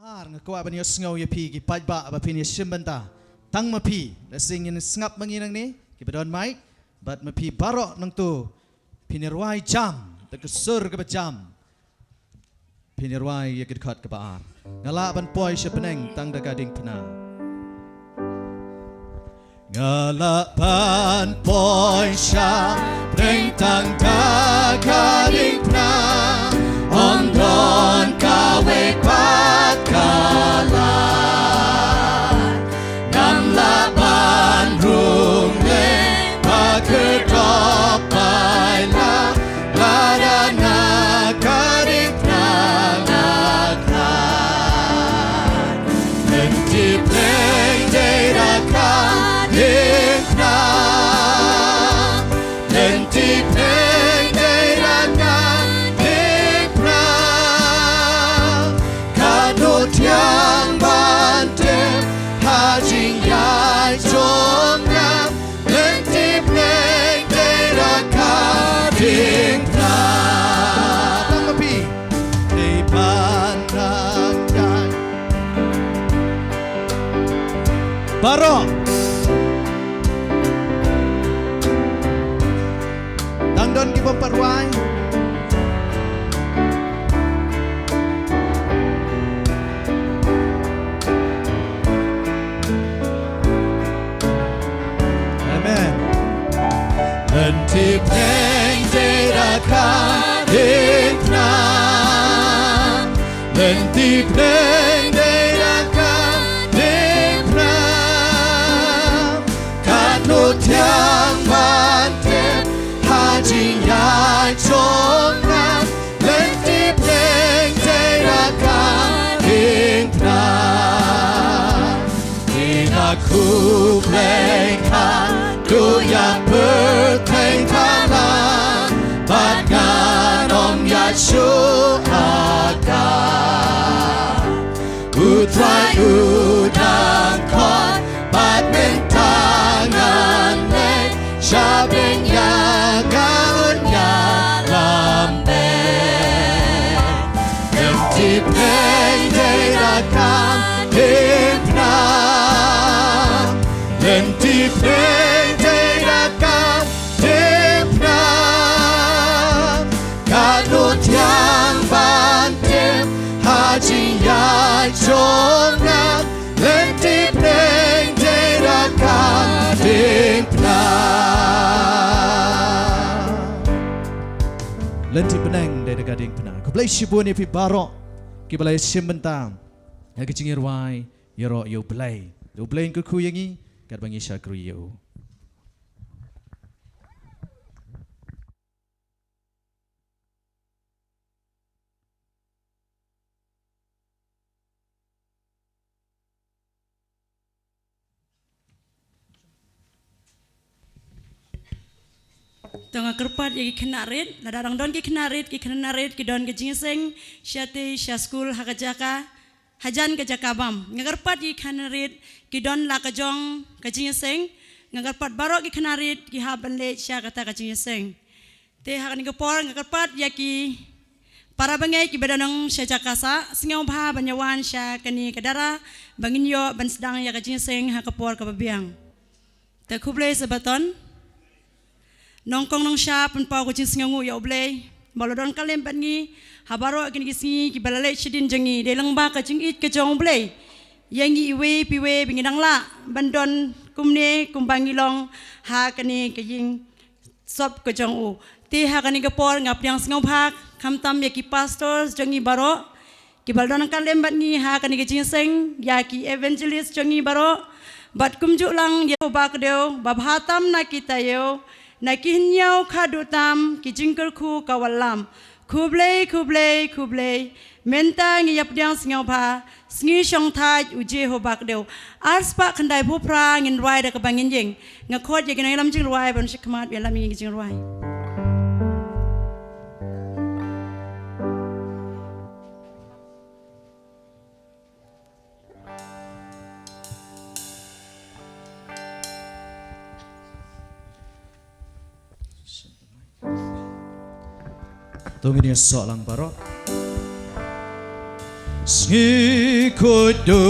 Ar ngakwa ban yo sngau ye pi ki pajba ba pin ye shimbanta tang ma pi la sing in ngap manginang ni ki badon mai bat ma pi barok nang tu pinirwai jam ta kesur ke jam pinirwai ye kit khat ke ba ar ngala ban poi she peneng tang da gading pna ngala ban poi sha peneng tang da gading pna on don ka we kwat kala nam la ban rung le pa ke drop by la la da na ka dik na na ka nen ti play de da ka dik na nen ti play de da ka Tiang bante hajing yai chom nam lentip neng deraka ding na tang pi di pandang dan barok tang don ki pemperwai Lentip neng deraka ding na Lentip neng deraka ding na Kanut yang bantep hajing yai chom nam Lentip neng deraka ding na Dinaku plengkan Ku yang berteng tanah Batkan om Yashu akan Utrai udang kon Bat mentangan lek Syabeng ya gaun ya lambe Nanti peng derakan hipna Nanti peng Yang bantep hajing yai chom nam lentip neng derakan ding na lentip neng derakan ding na ku play shibun ipi barok ki balai shimbentang ya kecingir wai yero yo play ku kuyangi kat bangi syakru yo Tengah kerpat yang kena red, nada orang don kena red ki don ke jingseng, syate syaskul hakajaka, hajan ke jakabam. Ngagerpat yang kena red ki don la kajong ke jingseng, ngagerpat barok ki kena red ki haban le syakata ke jingseng. Te hakan ngepor ngagerpat ya ki para bangai ki badanong syajakasa, singaw bah banyawan syakani kadara, bangin yo ban sedang ya ke jingseng hakapor ke babiang. Te kublai sebaton. Nongkong nong siya penpau kucing singangu ya oblay balodon kalem bangi habaro kini kisi ki balale chidin jangi delang ba kacing it kejong oblay yangi iwe piwe bingidang la bandon kumne kumbangilong ha kani kajing sop kejong u ti ha kani gapor ngapiang singaw phak kamtam ya ki pastors jangi baro ki balodon kalem bangi ha kani kajing seng ya ki evangelist jangi baro bat kumjuk lang ya ba kedeu babhatam na kita yo Nakinyau kadutam kijingkerku kawalam kublai kublai kublai menta ngiyap diang singaw pa singi syong taj uje hobak deu arspa kandai pupra ngin ruai da kabangin jeng ngakot ya ginang lam jing ruai ban shikmat ya lam jing ruai Tunggu dia soalan barok. Ngikutu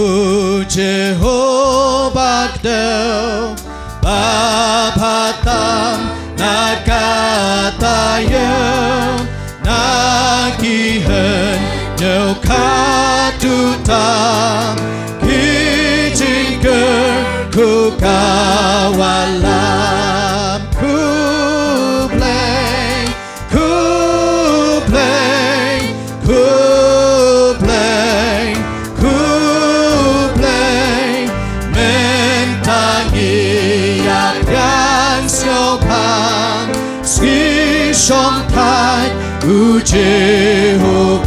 Jehovah Kau Bapatam nakatayang nagihan Nyau katutam kijingker ku kawalam ku play mentangi yang siopang ski song tai u Jehovah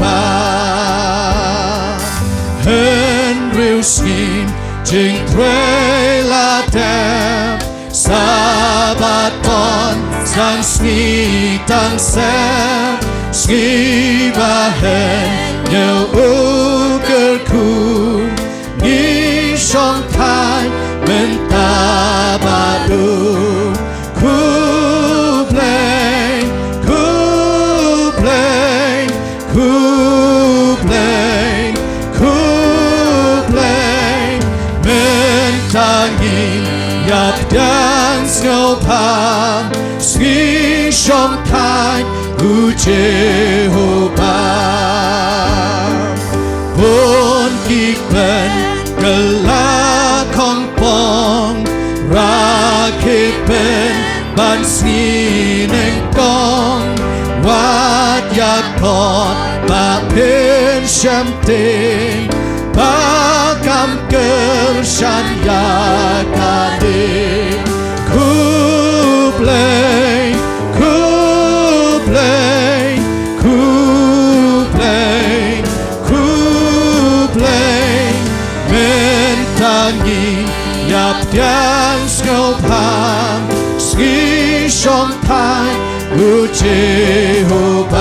hen real skin jing thuê la tem sabaton sang ski tăng xem ski ba hen nhờ u cơ khu nghi song tai men ta ba du mentangi yap dan sengopam ski song tai u Jehovah pun kipen gelak kong pong rakit pen ban ski neng kong wat yak pot ba pen sham tin Bagam kershan yakade Kublai mentangi yap yang skopam ski shong tai u Jehovah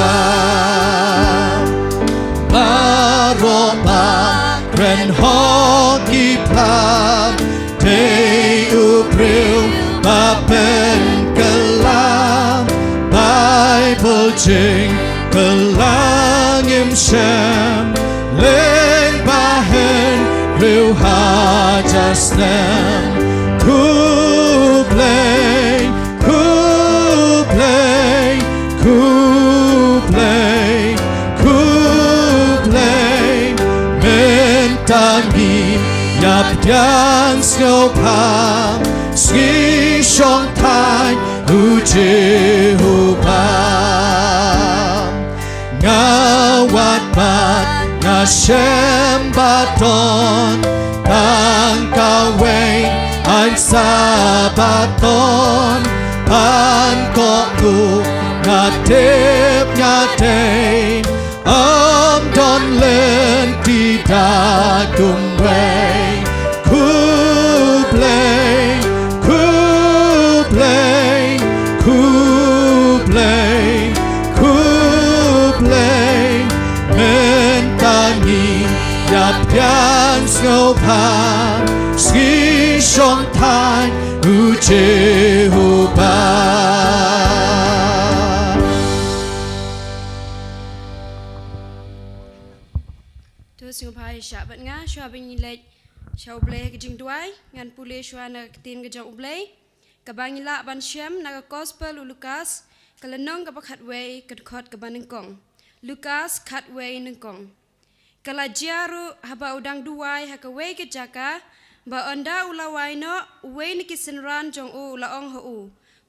Baroba Ren hoki plam Te upril Bapen kelam Bible jing Kelang im shem Len bahen Riu hajas nem Kublai mentangi yap yang skopam ski shong tai u Jehovah ngawat bat ngashem baton tang kaweng an sabaton pan koku ngatip ngatei don lên tidak kumplay mentangi yap yang skopam ski shong tai u Jehovah Sing pai sha bat nga shwa bin lek shaw ble ke jing duai ngan pule shwa na tin ke jong ble ka bang la ban shem na gospel Lukas kalenong ka pakhat we ka khot ka ban kong Lukas khat we nang kong kala jaru haba udang duai ha ka we ke jaka ba onda ulawai no we ni kisenran jong u la ong ho u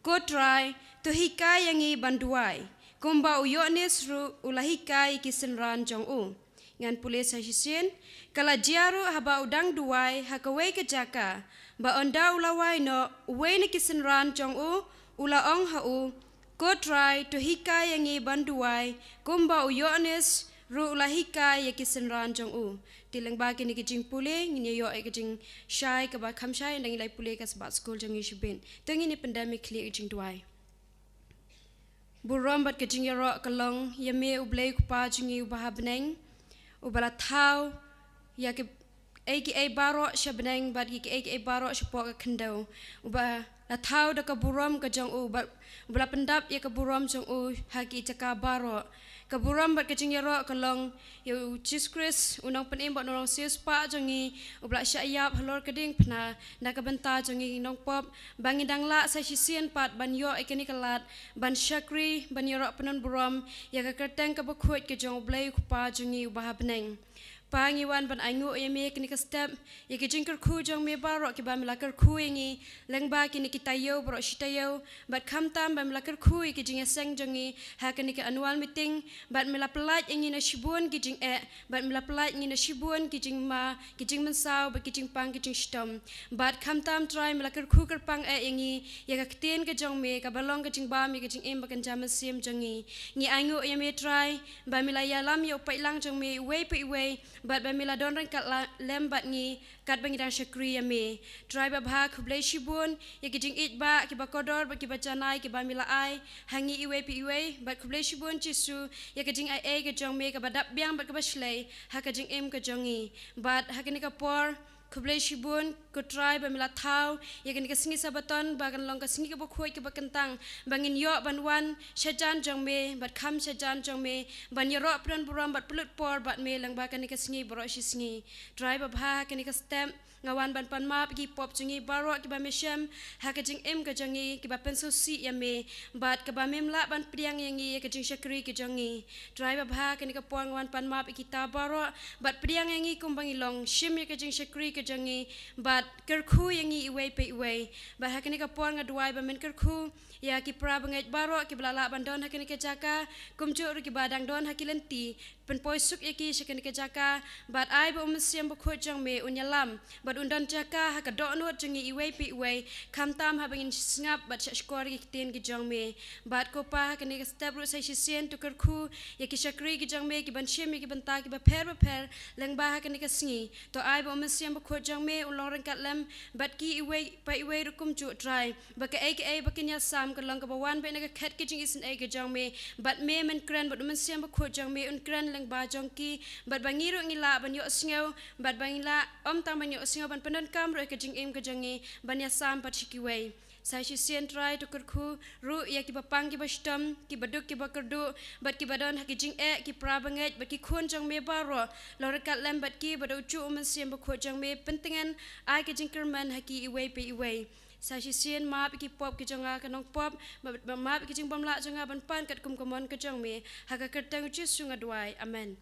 ko try to hikai yangi banduai kumba uyonis ru ulahikai kisenran jong u ngan pulis hasisin kala jaru haba udang duai hakawe ke jaka ba onda ulawai no we ni kisenran jong u ula ong ha u ko try to hikai yangi banduai kumba uyonis ru ulahikai ya kisenran jong u tilang ba kini kijing pule ngini yo e kijing shai ka ba kham shai nang lai pule ka sabat school jong ishbin tengi ni pandemic kli kijing duai burom bat kijing yaro kalong yame ublei kupa jingi ubahabneng ubala thau ya ke ai baro shabneng bad ki ai baro shpo ka khndo uba la thau da ka burom ka jong u ubala pendap ya ka burom jong u haki chaka baro kaburam bat kajing yaro kalong yu Jesus Christ unang penim bat norong sius pa jongi ubla syayap halor keding pna na kabenta jongi nong pop bangi dangla sa sisian pat ban yo ikeni kalat ban syakri ban yaro penon buram ya ka kerteng ka bakhuit ke jong blai kupa jongi ubah beneng pangiwan ban aingu yame kini ka step ya ke jingker khu jong me baro ke ba melakar khu ingi lengba kini kita yo bro shitayo bat khamtam ba melakar khu ke jing seng jongi ha kini ka annual meeting bat melaplat ingi na shibun ke jing bat melaplat ingi na shibun ke jing ma ke jing mensau ba ke jing pang ke jing stom bat khamtam try melakar khu kerpang ingi ya ka ktin ke jong me ka balong ke jing ba me ke jing em ba kan jam sim jongi ngi aingu yame try ba milaya lam yo pailang jong me way pe way bat ba mila don kat lem bat ngi kat bangi dang syakri ya me try ba bha khublai shibun ya kijing it ba ki ba kodor ba ki ba chanai ki ba mila ai hangi iwe pi iwe bat khublai shibun chisu ya kijing ai ke jong me ka ba dap biang bat ka ba shlei ha kijing em ka jongi bat ha kini ka por khublai shibun ko try ba mila thau ya kini ka singi sabaton ba kan long ka singi ka ba khoi ka ba kentang bangin yo ban wan shajan jong me bat kham shajan jong me ban yoro pran buram bat pulut por bat me lang ba kan ka singi bro shi singi try ba bha kini ka stamp ngawan ban pan map ki pop jungi baro ki ba meshem ha ka jing em ka jangi ki ba penso si ya me bat ka ba mem la ban priang yangi ka jing syakri ki jangi try ba bha kini ka pon ngawan pan map ki ta baro bat priang yangi kumbang ilong shim ya ka jing syakri ki jangi bat kerkhu yangi iwe pe iwe ba ha kini ka pon ngadwai ba men kerkhu ya ki pra bangai baro ki blala ban don ha kini ka jaka kumju ki badang don ha ki lenti pen poisuk yaki syakani ka jaka bat ai ba umsiam ba khoi jang me unyalam bat undan jaka ha ka donot jangi iwe pi iwe khamtam ha bangin snap bat shkor ki tin ki jang me bat ko pa kani ka step ru sai sien tu kerkhu yaki syakri ki jang me ki ban shem ki ban ta ki ba pher leng ba ha kani ka singi to ai ba umsiam ba khoi jang me ulong rang kat lem bat ki iwe pa iwe rukum ju try ba ka ai ba kinya sam ka long ka ba wan ba na ka khat ki jing isin ai ka jang me bat me men kran bat umsiam ba khoi jang me un kran ba jongki bat bangiru ngila ban yo sngeu bat bangila om tang ban yo sngeu ban penan kam ro ke jing em ke jangi ban ya sam pat shikiwei sai shi sien try to kurkhu ru ya ki bapang ki bastam ki baduk ki bakardu bat ki badan ha ki jing ki pra banget bat ki khon jang me baro lorkat lem bat ki badu chu um siem ba kho jang me pentingan ai ke jing kerman ha ki iwei pe iwei sai shi sien map ki pop ki jonga kanong pop map ki jing bamla jonga ban pan kat kum komon ke jong me ha ka kertang chi sunga duai amen.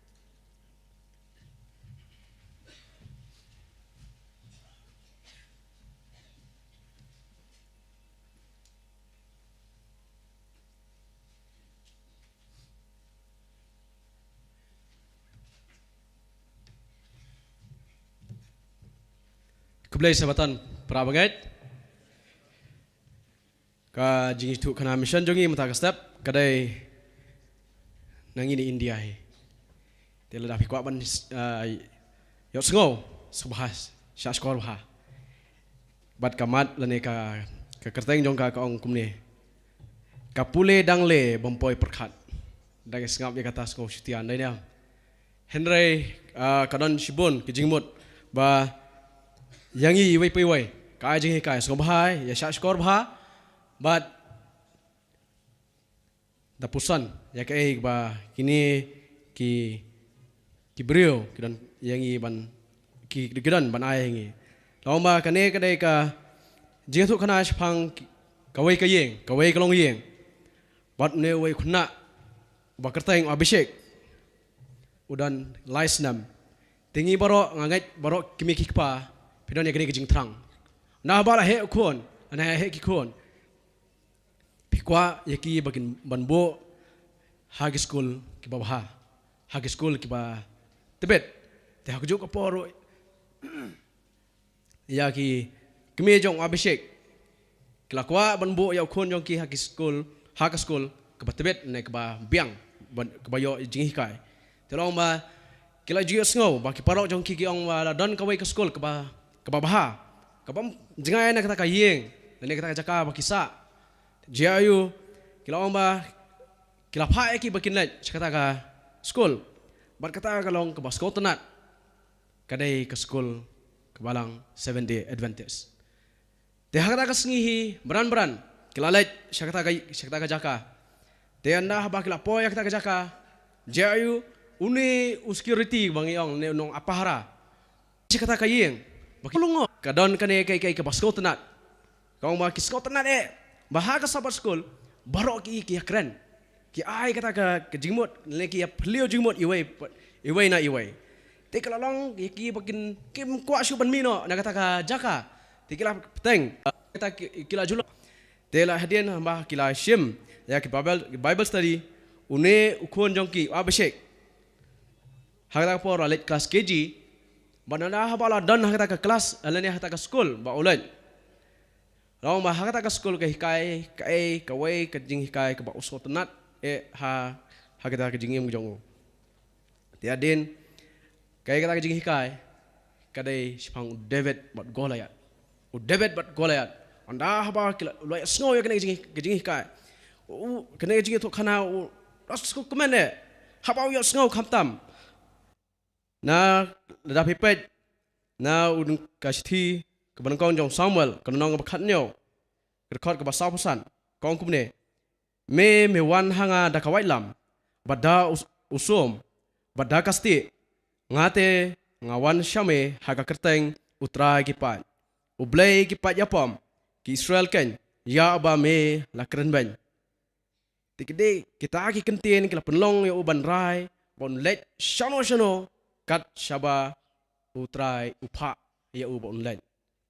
Kublai sabatan prabagat ka jingis tu kana mission jongi mata ka step kadai nangi ni India he tela da fikwa ban yo sngo subhas shaskor ha bat kamat lane ka kerteng jong ka ong kumne ka pule dangle bompoi perkhat dagi sngap ya kata sngo shutian dai na henry kadon shibun ki jingmut ba yangi wei pei wei ka jing kai sngo bhai ya shaskor bha but da pusan ya ke ba kini ki brio kidan yangi ban ki kidan ban ai yangi lomba kane kadai ka jingthu khana phang kawai ka yeng kawai ka long yeng bat ne wei khuna ba kerteng abhishek udan laisnam tingi baro ngangai baro kimi kikpa pidon ya kini jing thrang na bala he khon ana he ki khon pikwa yaki bakin banbo hagi school ki babha hagi school ki ba tebet te hakju ka poro yaki kime jong abhishek klakwa banbo ya khon jong ki hagi school ka ba tebet ne ka ba biang ka ba yo jing hikai telong ba kila jiyo sngo ba ki paro jong ki ong ba don ka wei ka school ka ba bha ka ba jingai na kata ka yeng ne kata ka jaka ba kisa jiayu kila omba kila pha ki bakin lai kata ka school bat kata ka long ka basko tanat kadai ka school ka balang 7-day Adventist te hakata ka singihi beran kila lai kata ka jaka te anda ba kila po ya kata ka jaka Jayu uni security bang yong ne nong apahara. Si kata kayeng. Bakulungo. Kadon kane kay ka basko tenat. Kau ma kisko tenat bahaga sabat school barok ki keren. Ki ai kata ka jingmut le ki plio jingmut iway na iway. Te kalalong ki bakin kim kwa shu ban mino na kata ka jaka. Te kila peteng kata kila julo. Te la hadian hamba kila shim ya ki Bible study une ukon jongki abishek. Hakata por alet kelas KG banana habala dan hakata ke kelas alani hakata ke school ba ulen. Lawan ba hakata ke school ke hikai ke wei ke jing hikai ke ba usko tenat hakata ke jingim jongo. Tiadin kai kata ke jing hikai kadai sipang David bat Goliath. David bat Goliath. Anda haba kila loy snow ya ke jing hikai. Kena jing tu kana rasku kemana? Haba yo snow kamtam. Na dah pipet na udung kasih kebanyakan jong Samuel kerana orang berkatnya rekod ke bahasa pesan kau kumne me wan hanga dah kawai lam bada usum bada kasti ngate ngawan syame haga kerteng utra kipat ublay kipat yapam ki Israel ken ya aba me lakren ben tikde kita aki kentien kila penlong ya uban rai bon let shano kat syaba utrai upa ya u bon len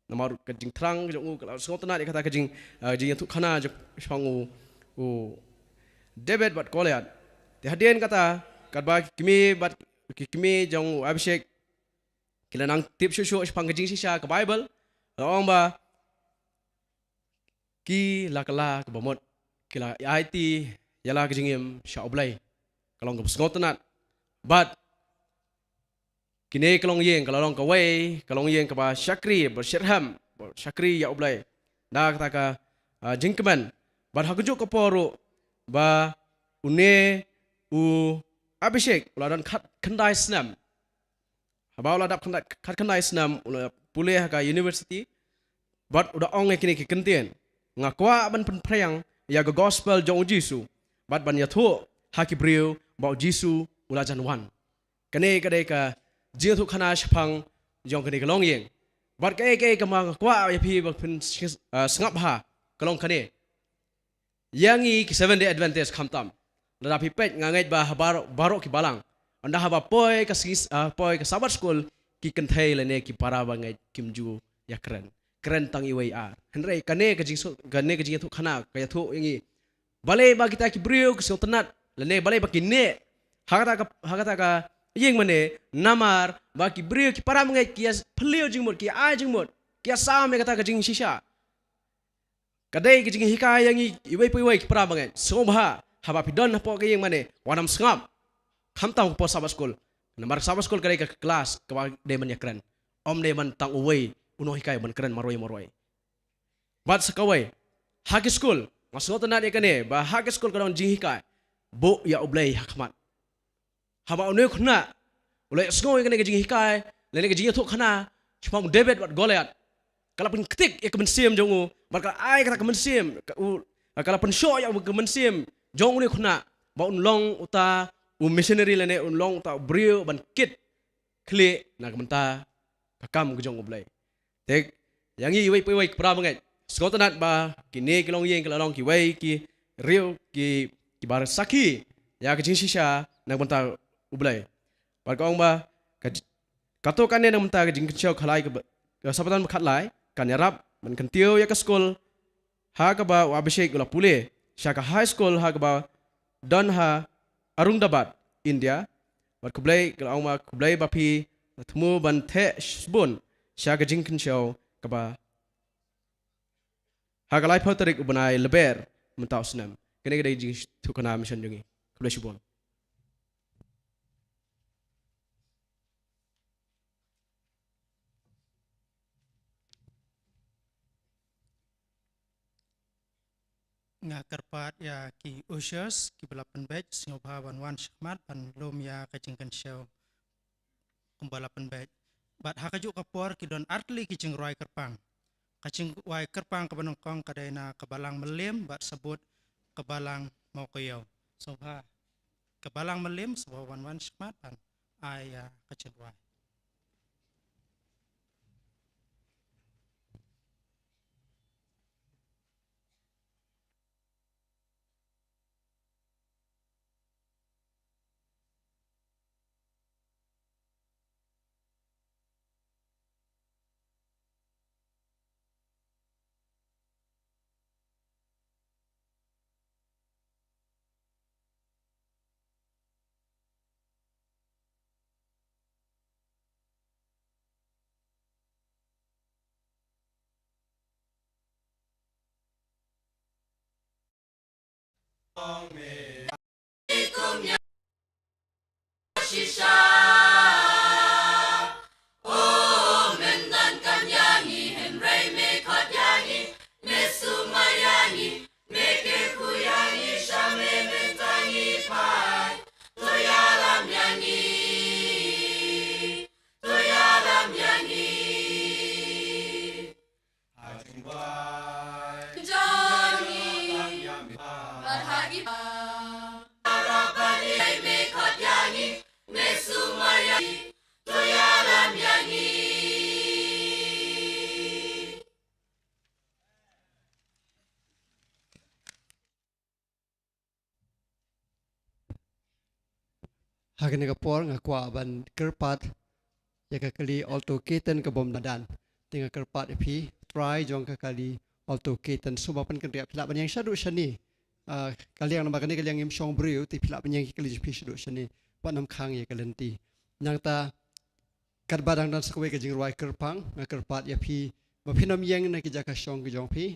namar kajing terang jong u kalau semua tenat dia kata kajing jing tu khana jong spangu u David bat Goliath ti hadian kata ba kimi jong Abhishek kila nang tip shushu spang kajing sisa ke Bible ong ba ki lakala ke bomot kila IT yala kajing im syaoblai kalau ngap semua tenat but kini kalong yeng kalau orang kawai kalong yeng kaba Syakri bersyirham Syakri ya ublai dah kata ka jingkeman bar hakujuk keporu ba une u Abhishek uladan kendai senam haba uladap kendai senam pulih ka university bat udah ong kini kentien ngakwa ban penprayang ya go gospel jong Jisu bat ban yathu hakibriu ba Jisu ulajan wan kene kadai ka jing tu khana shapang jong kene kalong yeng bat ke kamang kwa ya phi bak phin sngap ha kalong kane yangi ki 7 day advantage khamtam la phi pet ngangai ba barok ki balang anda haba poi ka sabat school ki kenthai lene ki para bangai kimju ya keren tang iwai a henre kane ka jing tu khana ka ya thu yangi balai ba kita ki brio ki sotenat lene balai ba kinne hakata ka yeng mane namar baki brio ki para mengai kia pelio jingmut ki a jingmut kia sam me kata ka jing shisha kadai ki jing hikai yang iwai ki para mengai sobha haba pidon hapo ke yeng mane wanam sngap khamtang po sabat school namar sabat school kadai ka kelas ka deman ya keren om deman tang uwai uno hikai ban keren maroi bat sakawai haki school masuk tanah dia kene ba haki school kadang jing hikai bo ya ublai hakmat haba une khna ulai sngoi kene jing hikai lene jing thuk khana chpang David bat Goliath kala pen ketik ya kemen sim jongu bat kala ai kata kemen sim kala pen show ya kemen sim jong une khna ba un long uta missionary lene un long uta brio ban kit kle na kementa kakam ke jong ublai tek yang iwai poi pra bangai skotanat ba kini kilong yeng kala long ki wai ki rio ki bar saki ya ke jing shisha na kementa ublai bar kaong ba kato kan ne namta jing chau khalai ke sabatan khat lai kan yarap man kan tio ya ka school ha ka ba Abhishek ula pule shaka high school ha ka ba don ha Arundabat India bar kublai kaong ma kublai ba phi thmu ban the sbun shaka jing chau ka ba ha ka lai photarik ubanai leber mentau snam kene ke jing thukana mission jungi kublai sbun nga karpat ya ki ushers ki balapan batch singobha wan shakmat pan lom ya kajingkan show kumbalapan batch bat hakaju kapor ki don artli ki jingroi kerpang kacing wai kerpang kabanongkong kadena kabalang melim bat sebut kabalang mau koyo sobha kebalang melim sebuah wan shmat pan ai kecilwai. Hagen kapor ngakwa ban kerpat ya kali alto keten ke bom dadan tinggal kerpat pi try jong kali alto keten subapan kan riap pilak ban yang syadu shani kali yang nambah kali yang im shong briu ti pilak ban yang kali pi syadu shani ban nam khang ya kalenti yang ta kat badang dan sekwe ke jingruai kerpang kerpat ya pi mapinam yang na ki jaka shong ki jong pi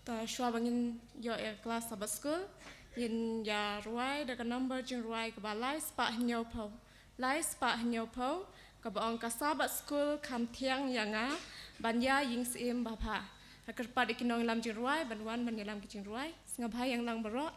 ta shwa bangin yo kelas sabat school yin ya ruai da number jing ruai ka ba lai spa hnyo po lai spa hnyo po ka ba ong ka sabat school kam thiang yanga ban ya ying sim ba pha akar pa ikinong lam jing ruai ban wan ban lam ki jing ruai singa bhai yang lang baro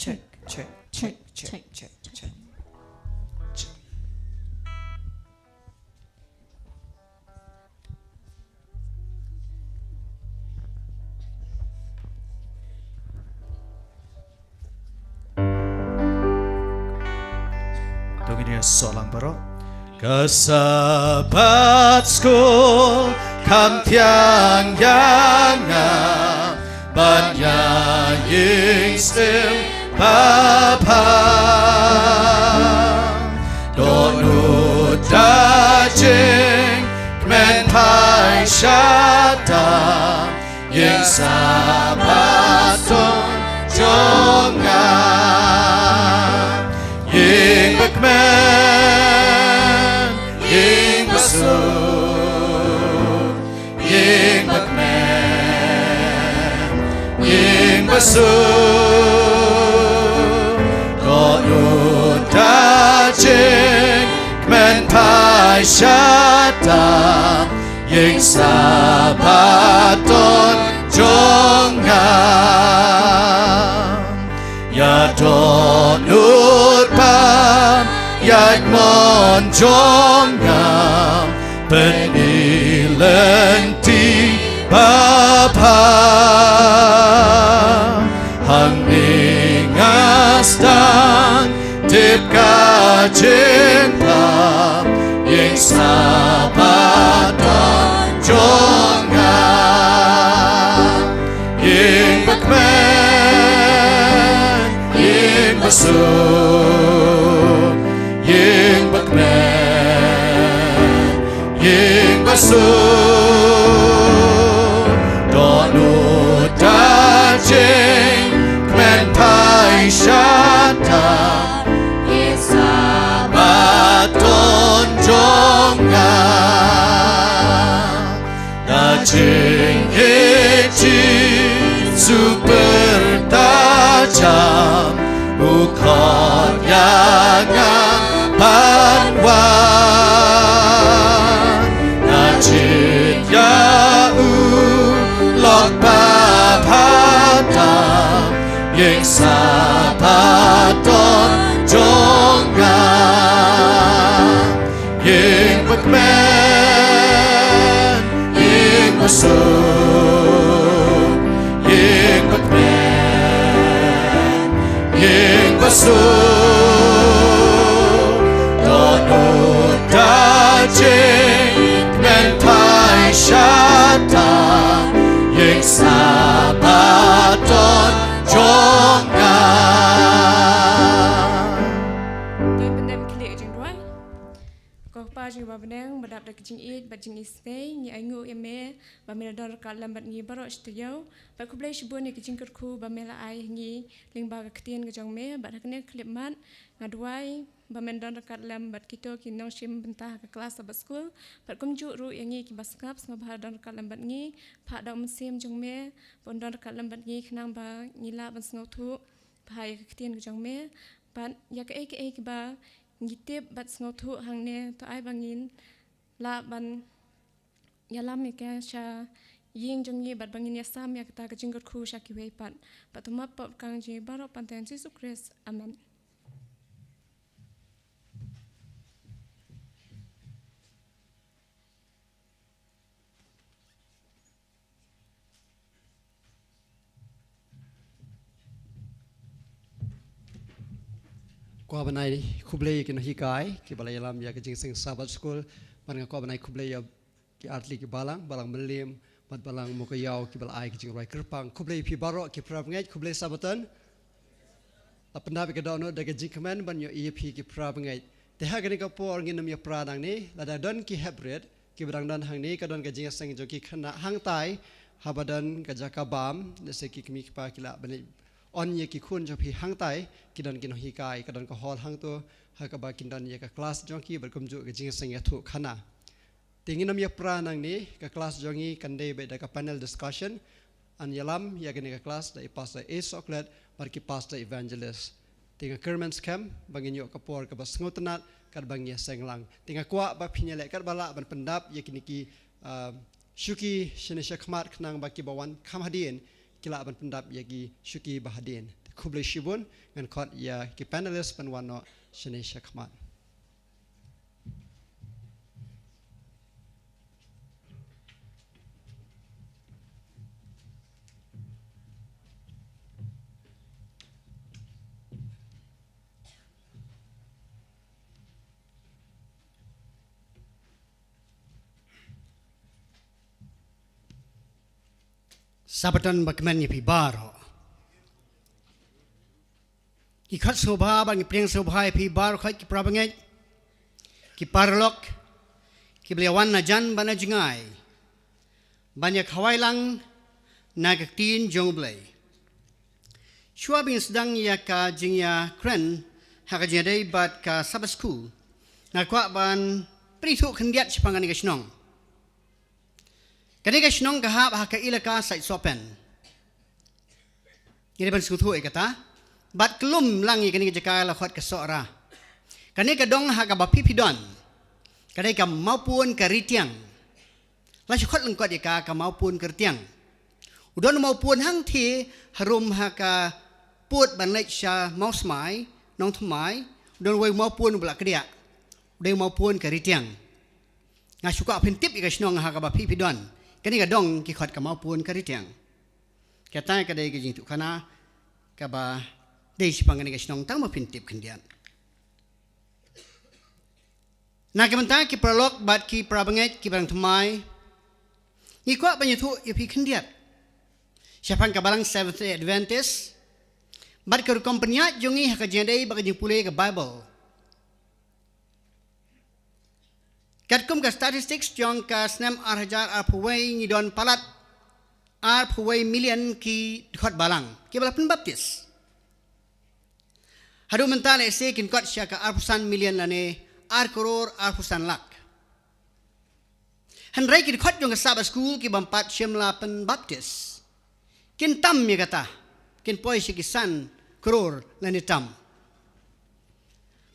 Check, check, check, check, check, check. Tunggu dia solang baro. Kesabat school kam tiang yang ban ya ying sim Papa Donu dajing men pai shata Ying sabaton jonga Ying bakman Ying basu Ying bakman Ying basu Dajing men pai shata Ying sabaton jonga Ya donut pam Ya mon jonga Penilenti bapa Hang ningastan Tip kajing pam Ying sabaton jonga Ying bakman Ying basuk Ying bakman Ying basuk Donut dajing men pai shata Sabaton jonga Dajing eci super tajam Bukan yang panwan Dajing yau lok papadam Yang sabaton jonga Ying bakman Ying basuk Ying bakman Ying basuk Donut dajing men pai shata Ying sabaton jonga jing ba benang badap da kijing it ba jing isnei ni aingu eme ba mela dar ka lambat ngi baro studio ba ku blai shibun ni kijing kerku ba mela ai ngi ling ba ka ktien ga jang me ba dakne klip mat ngadwai ba men dar ka lambat kito ki nong shim bentah ka kelas ba school ba kum ju ru yangi ki baskap sama ba dar ka lambat ngi pha da sim jang me bon dar ka lambat ngi khnang ba ngila ban sngo thu bai ka ktien ga jang me ban ya ka ek ba ngitip bat sngo thu hangne to ai bangin la ban yalam ke sha ying jongi bat bangin ya sam ya kata ka jingot khu sha ki wei pat patuma pop kang ji baro panten Jesus Christ amen. Kwa banai kublai ki nahi kai ki balai lam ya ki jing sing sabat school ban nga kwa banai kublai ya ki atli ki balang melim bat balang mo ka yaw ki balai ki jing rai kerpang kublai pi baro ki prap ngai kublai sabatan Lapanda bi kadono daga jingkaman ban yo EP ki pra bangai. Te ha gani ka por nginam yo pra dang ni lada don ki hebred ki badang don hang ni kadon ka jinga sang jo ki khana hang tai habadan ka jaka bam nese ki kmi pa kila bani on ye ki khun jo phi hang tai ki don kin hi kai kadon ka hol hang to ha ka ba kin don ye ka class jo ki bar kum jo ka jinga sang ya thu khana. Tinginam yo pra nang ni ka class jo ngi kan dei be da ka panel discussion an yalam ya gani ka class da pastor A Soklet bar ki pastor evangelist. Tinga kermens camp bangin yo kapor ka bas ngotenat kad bangia senglang. Tinga kwa ba pinyale kad bala ban pendap ya kini ki syuki shenesha khmat khnang ba ki bawan khamhadin kila ban pendap ya ki syuki bahadin. Kuble shibun ngan khot ya ki panelist ban wano shenesha khmat. Sabatan bakman pi baro. Ki khat sobha bang preng sobha pi baro khat ki prabangai. Ki parlok ki beliawan na jan bana jingai. Banyak hawai lang nagaktin jong blay. Shua bin sedang ya ka jingya kren haka jadai bat ka sabasku. Nakwa ban pritu khendiat sipangan ni kasnong. Kani ka sinong kahap haka ilaka sa sopen. Ini ban sutu ikata. Bat kelum langi kani ka jaka la khot ka sora. Kani ka dong haka ba pipidon. Kani ka maupun ka ritiang. La khot lengkot ika ka maupun ka ritiang. Udon maupun hang thi harum haka put ban lek sha mausmai nong thmai udon wei maupun bla kedia. Udai maupun ka ritiang. Ngasuka pintip ika sinong haka ba pipidon. Kani ka dong ki khot ka maupun ka ritiang. Kata ka dai ka jintu kana ka ba dei sipang ka sinong tang ma pintip khendian. Na ka manta ki pralok bat ki prabanget ki barang thmai. Ni kwa banyu thu yu pi khendiat. Siapang ka balang Seventh Day Adventist. Bat ka kompanya jongi haka jendai ba ka jing pulai ka Bible. Katkum ka statistics jong ka snem arhajar arpuway ni don palat arpuway million ki khot balang ki balapan baptis. Hadu mental ese kin kot sya ka arpusan million lane arkoror arpusan lak. Hanrai ki khot jong ka sabas school ki bampat syemlapan baptis. Kin tam mi kata kin poi sya ki san kror lane tam.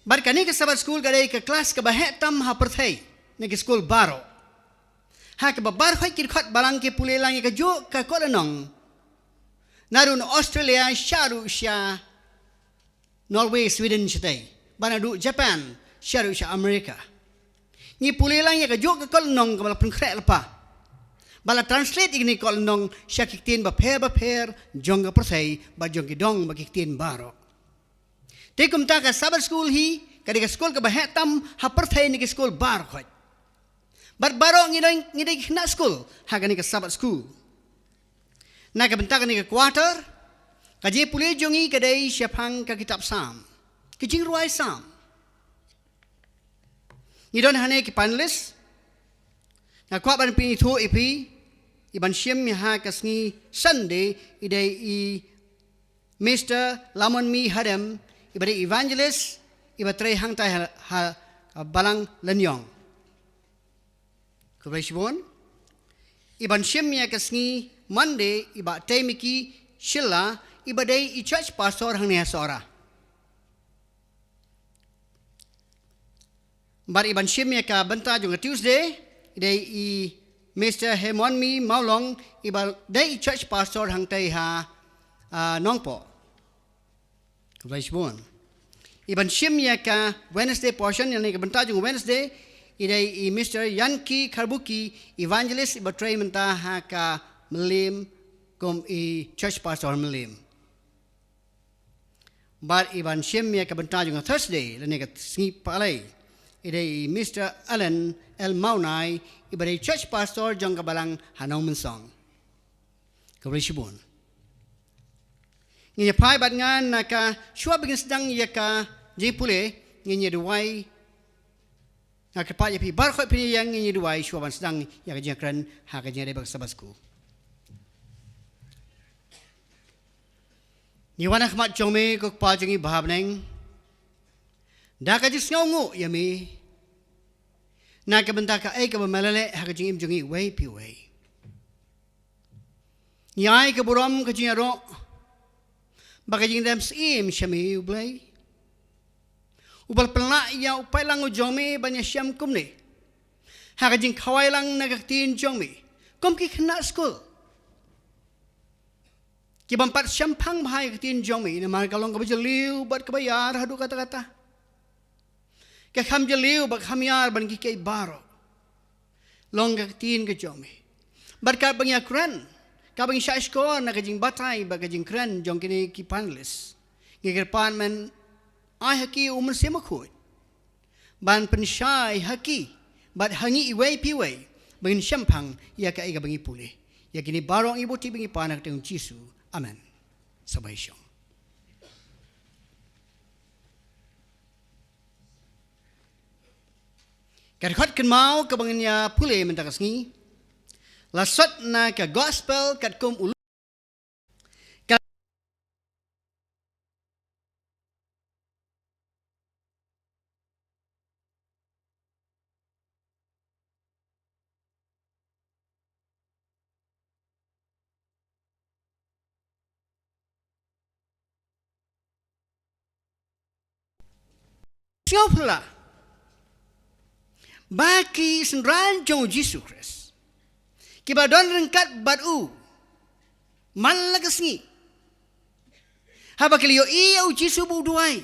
Bar kani ka sabas school ka dai ka kelas ka bahet tam ha perthai. Nagi school baro. Hak babar khoi kir khot balang ke pule lang ka jo ka kolanong. Narun Australia, Sharu Sha, Norway, Sweden sitai. Banadu Japan, Sharu Sha Amerika. Ni pule lang ka jo ka kolanong ka bala pengkrek lepa. Bala translate igni kolanong sya kiktin ba per jong ka persai ba jong ki dong ba kiktin baro. Tekum ta ka sabar school hi ka di ka school ka bahetam ha persai ni ka school bar khoi. Barbaro ngidai kena school hagani ka sabat school. Na ka bentak ni ka quarter kaje pulih jongi kadai siapang ka kitab sam. Kijing ruai sam. Ngidon hane ki panelist. Na kwa ban pini thu ipi iban syem mi ha kasngi Sunday idai I Mr. Lamon mi hadam ibadai evangelist ibatrai hang tai ha balang lenyong. Kubashibon iban syemya kasngi Monday iba taimiki shilla ibadai I church pastor hang ne sora. Bar iban syemya ka banta jong Tuesday idai I Mr. Hemonmi Maulong iba dai I church pastor hang tai ha nongpo. Kubashibon iban syemya ka Wednesday portion yang ne ka banta jong Wednesday idai I Mr. Yanki Karbuki evangelist ibatray menta ha ka melim kom I church pastor melim. But iban syemya ka benta jong Thursday lane ka sngi palai idai I Mr. Allen El Maunai ibadai church pastor jong ka balang hanong mensong. Kabrisibon. Nginya pai bat ngan naka shua begin sedang ya ka jing pule nginya duai naka pa ya pi bar khoi pi yang nginya duai shua ban sedang ya ka jing kran ha ka jing de bak sabasku. Ni wana khmat jome ko pa jingi bahab neng da ka jis ngongu ya mi na ka benda ka ai ka malale ha ka jing im jingi wei pi wei. Nyai ka buram ka jing ro baka jing dem sim shami ublay ubal pelak ya upai lang ujome banyak syam kumne ha ka jing khawai lang nagaktin jome kom ki khna school ki bampat syam phang bhai katin jome na mar kalong ka bajaliu bat ka bayar hadu kata-kata ka kham jaliu bak khamyar ban ki kai baro long katin ka jome berkat bang yakran kabang syai skor na kajing batai ba kajing kran jong kini ki panlis ngir pan men ai haki umur sema khoi ban pen syai haki bat hangi iwei piwei bangin syampang ya ka iga bangi pulih ya kini barong ibu ti bangi panak teng Jisu amen sabai syong Karkhot kan mau ka bangin ya pulih mentakas ngi lasot na ka gospel kat kum ulu siapa baki senran jong Yesus Kristus kiba don rengkat batu malagasngi haba kiliyo iya uji subuh duai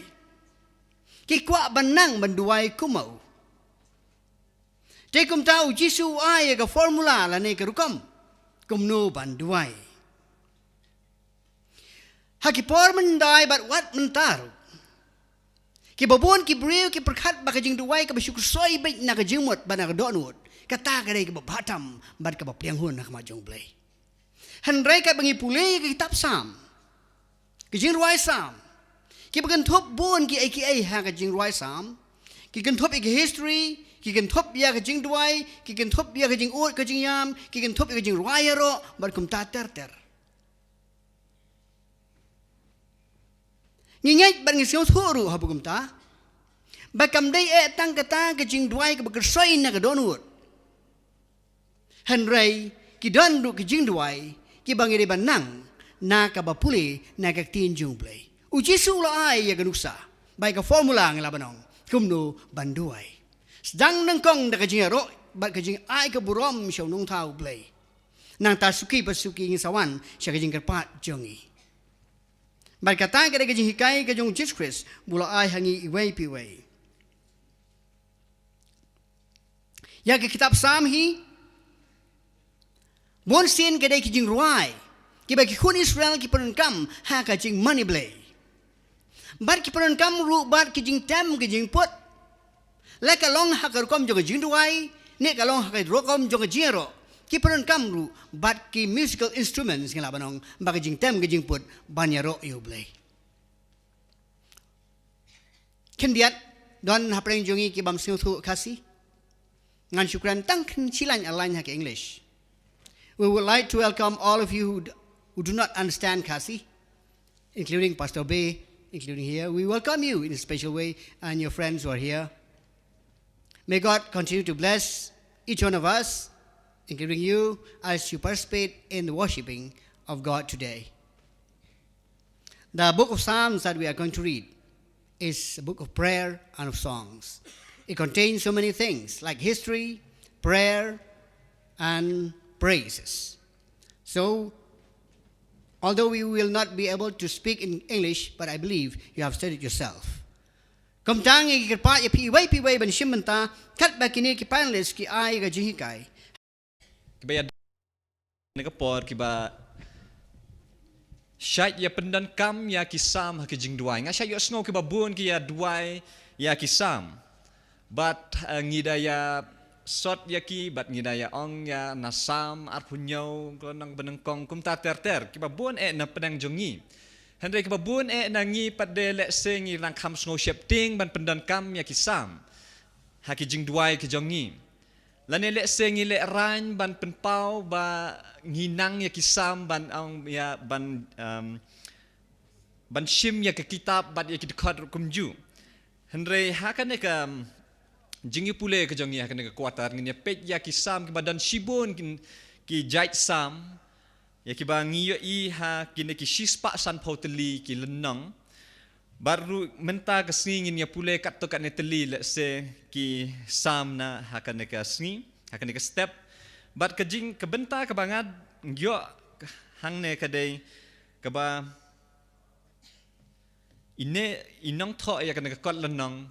ki kwa banang banduai kumau tekum tahu jisu ai ka formula la ne ka rukam kumno banduai haki por mendai bat wat mentaru ki babon ki breu ki perkhat bakajing duai ka basyukur soi baik na ka jimot bana ka donut kata kadai ke batam bad ke bapiang hun nak majong play handrai ka bangi pulei ke kitab sam ke jing ruai sam ki bagan thop bon ki ai ha ka jing ruai sam ki kan thop ke history ki kan thop ya ka jing duai ki kan thop ya ka jing ut ka jing yam ki kan thop ka jing ruai ro bad kum ta ter ngingai ban ngi siu thuru ha bukum ta bakam dai tang kata ka jing duai ka bagersoi na ka donut Henry ki dondu ki jingduai ki bangi banang na ka bapuli na ka tinjung play uji sula ai ya ganuksa bai ka formula ngala banong kumno banduai sedang nangkong da ka jingaro bat ka jing ai ka burom syau nong tau play nang tasuki pasuki ngi sawan sya ka jing kerpat jongi bat kata ka jing hikai ka jong Jesus Christ bula ai hangi iwei piwei ya ka kitab sam hi Bon sin kedai kijing ruai, kibai kikun Israel kiperan kam ha kajing money blay. Bar kiperan kam ru bar kijing tem kijing pot. Leka long ha karukom jonga jing ruai, ne kalong ha kadrokom jonga jero. Kiperan kam ru bar ki musical instruments ngala banong bar kijing tem kijing pot banyaro yo blay. Kendiat don hapreng jongi kibam sinuthu kasih. Ngan syukran tang silan alain ha ke English. We would like to welcome all of you who do not understand Kasi, including Pastor Bay, including here. We welcome you in a special way and your friends who are here. May God continue to bless each one of us, including you, as you participate in the worshiping of God today. The book of Psalms that we are going to read is a book of prayer and of songs. It contains so many things like history, prayer, and praises. So, although we will not be able to speak in English, but I believe you have studied yourself. Kom tang ki kirpa ya piwai ban shimanta kat ba kini ki panelist ki ai ga jihikai. Kibaya negapor kiba syait ya pendan kam ya kisam ha kijing duai nga syait yo snow kiba bun ki ya duai ya kisam bat ngidaya sot yaki bat ngidaya ong ya nasam arpunyo klonang benengkong kum ta ter kiba bun na pedang jongi Hendai kebabun nangi pada let's say ngi lang kam snow shep ting ban pendan kam ya kisam. Haki jing duai ke jongi. Lane let's say ngi le ran ban penpau ba nginang ya kisam ban ya ban ban shim ya ke kitab ban ya kidkhat kumju. Hendai hakan ka jingi pule ke jongi hakan ka kuatar ngi pet ya kisam ke badan shibun ki jait sam. Ya kiba ngiyo ha kini ki shispa san pauteli ki lenang baru menta ke singin ya pule kat to kat neteli let's say ki samna hakan ka singi hakan ka step but kejing ke benta ke bangad ngyo hang ne kadai ke ba inang tho ya kan ka kot lenang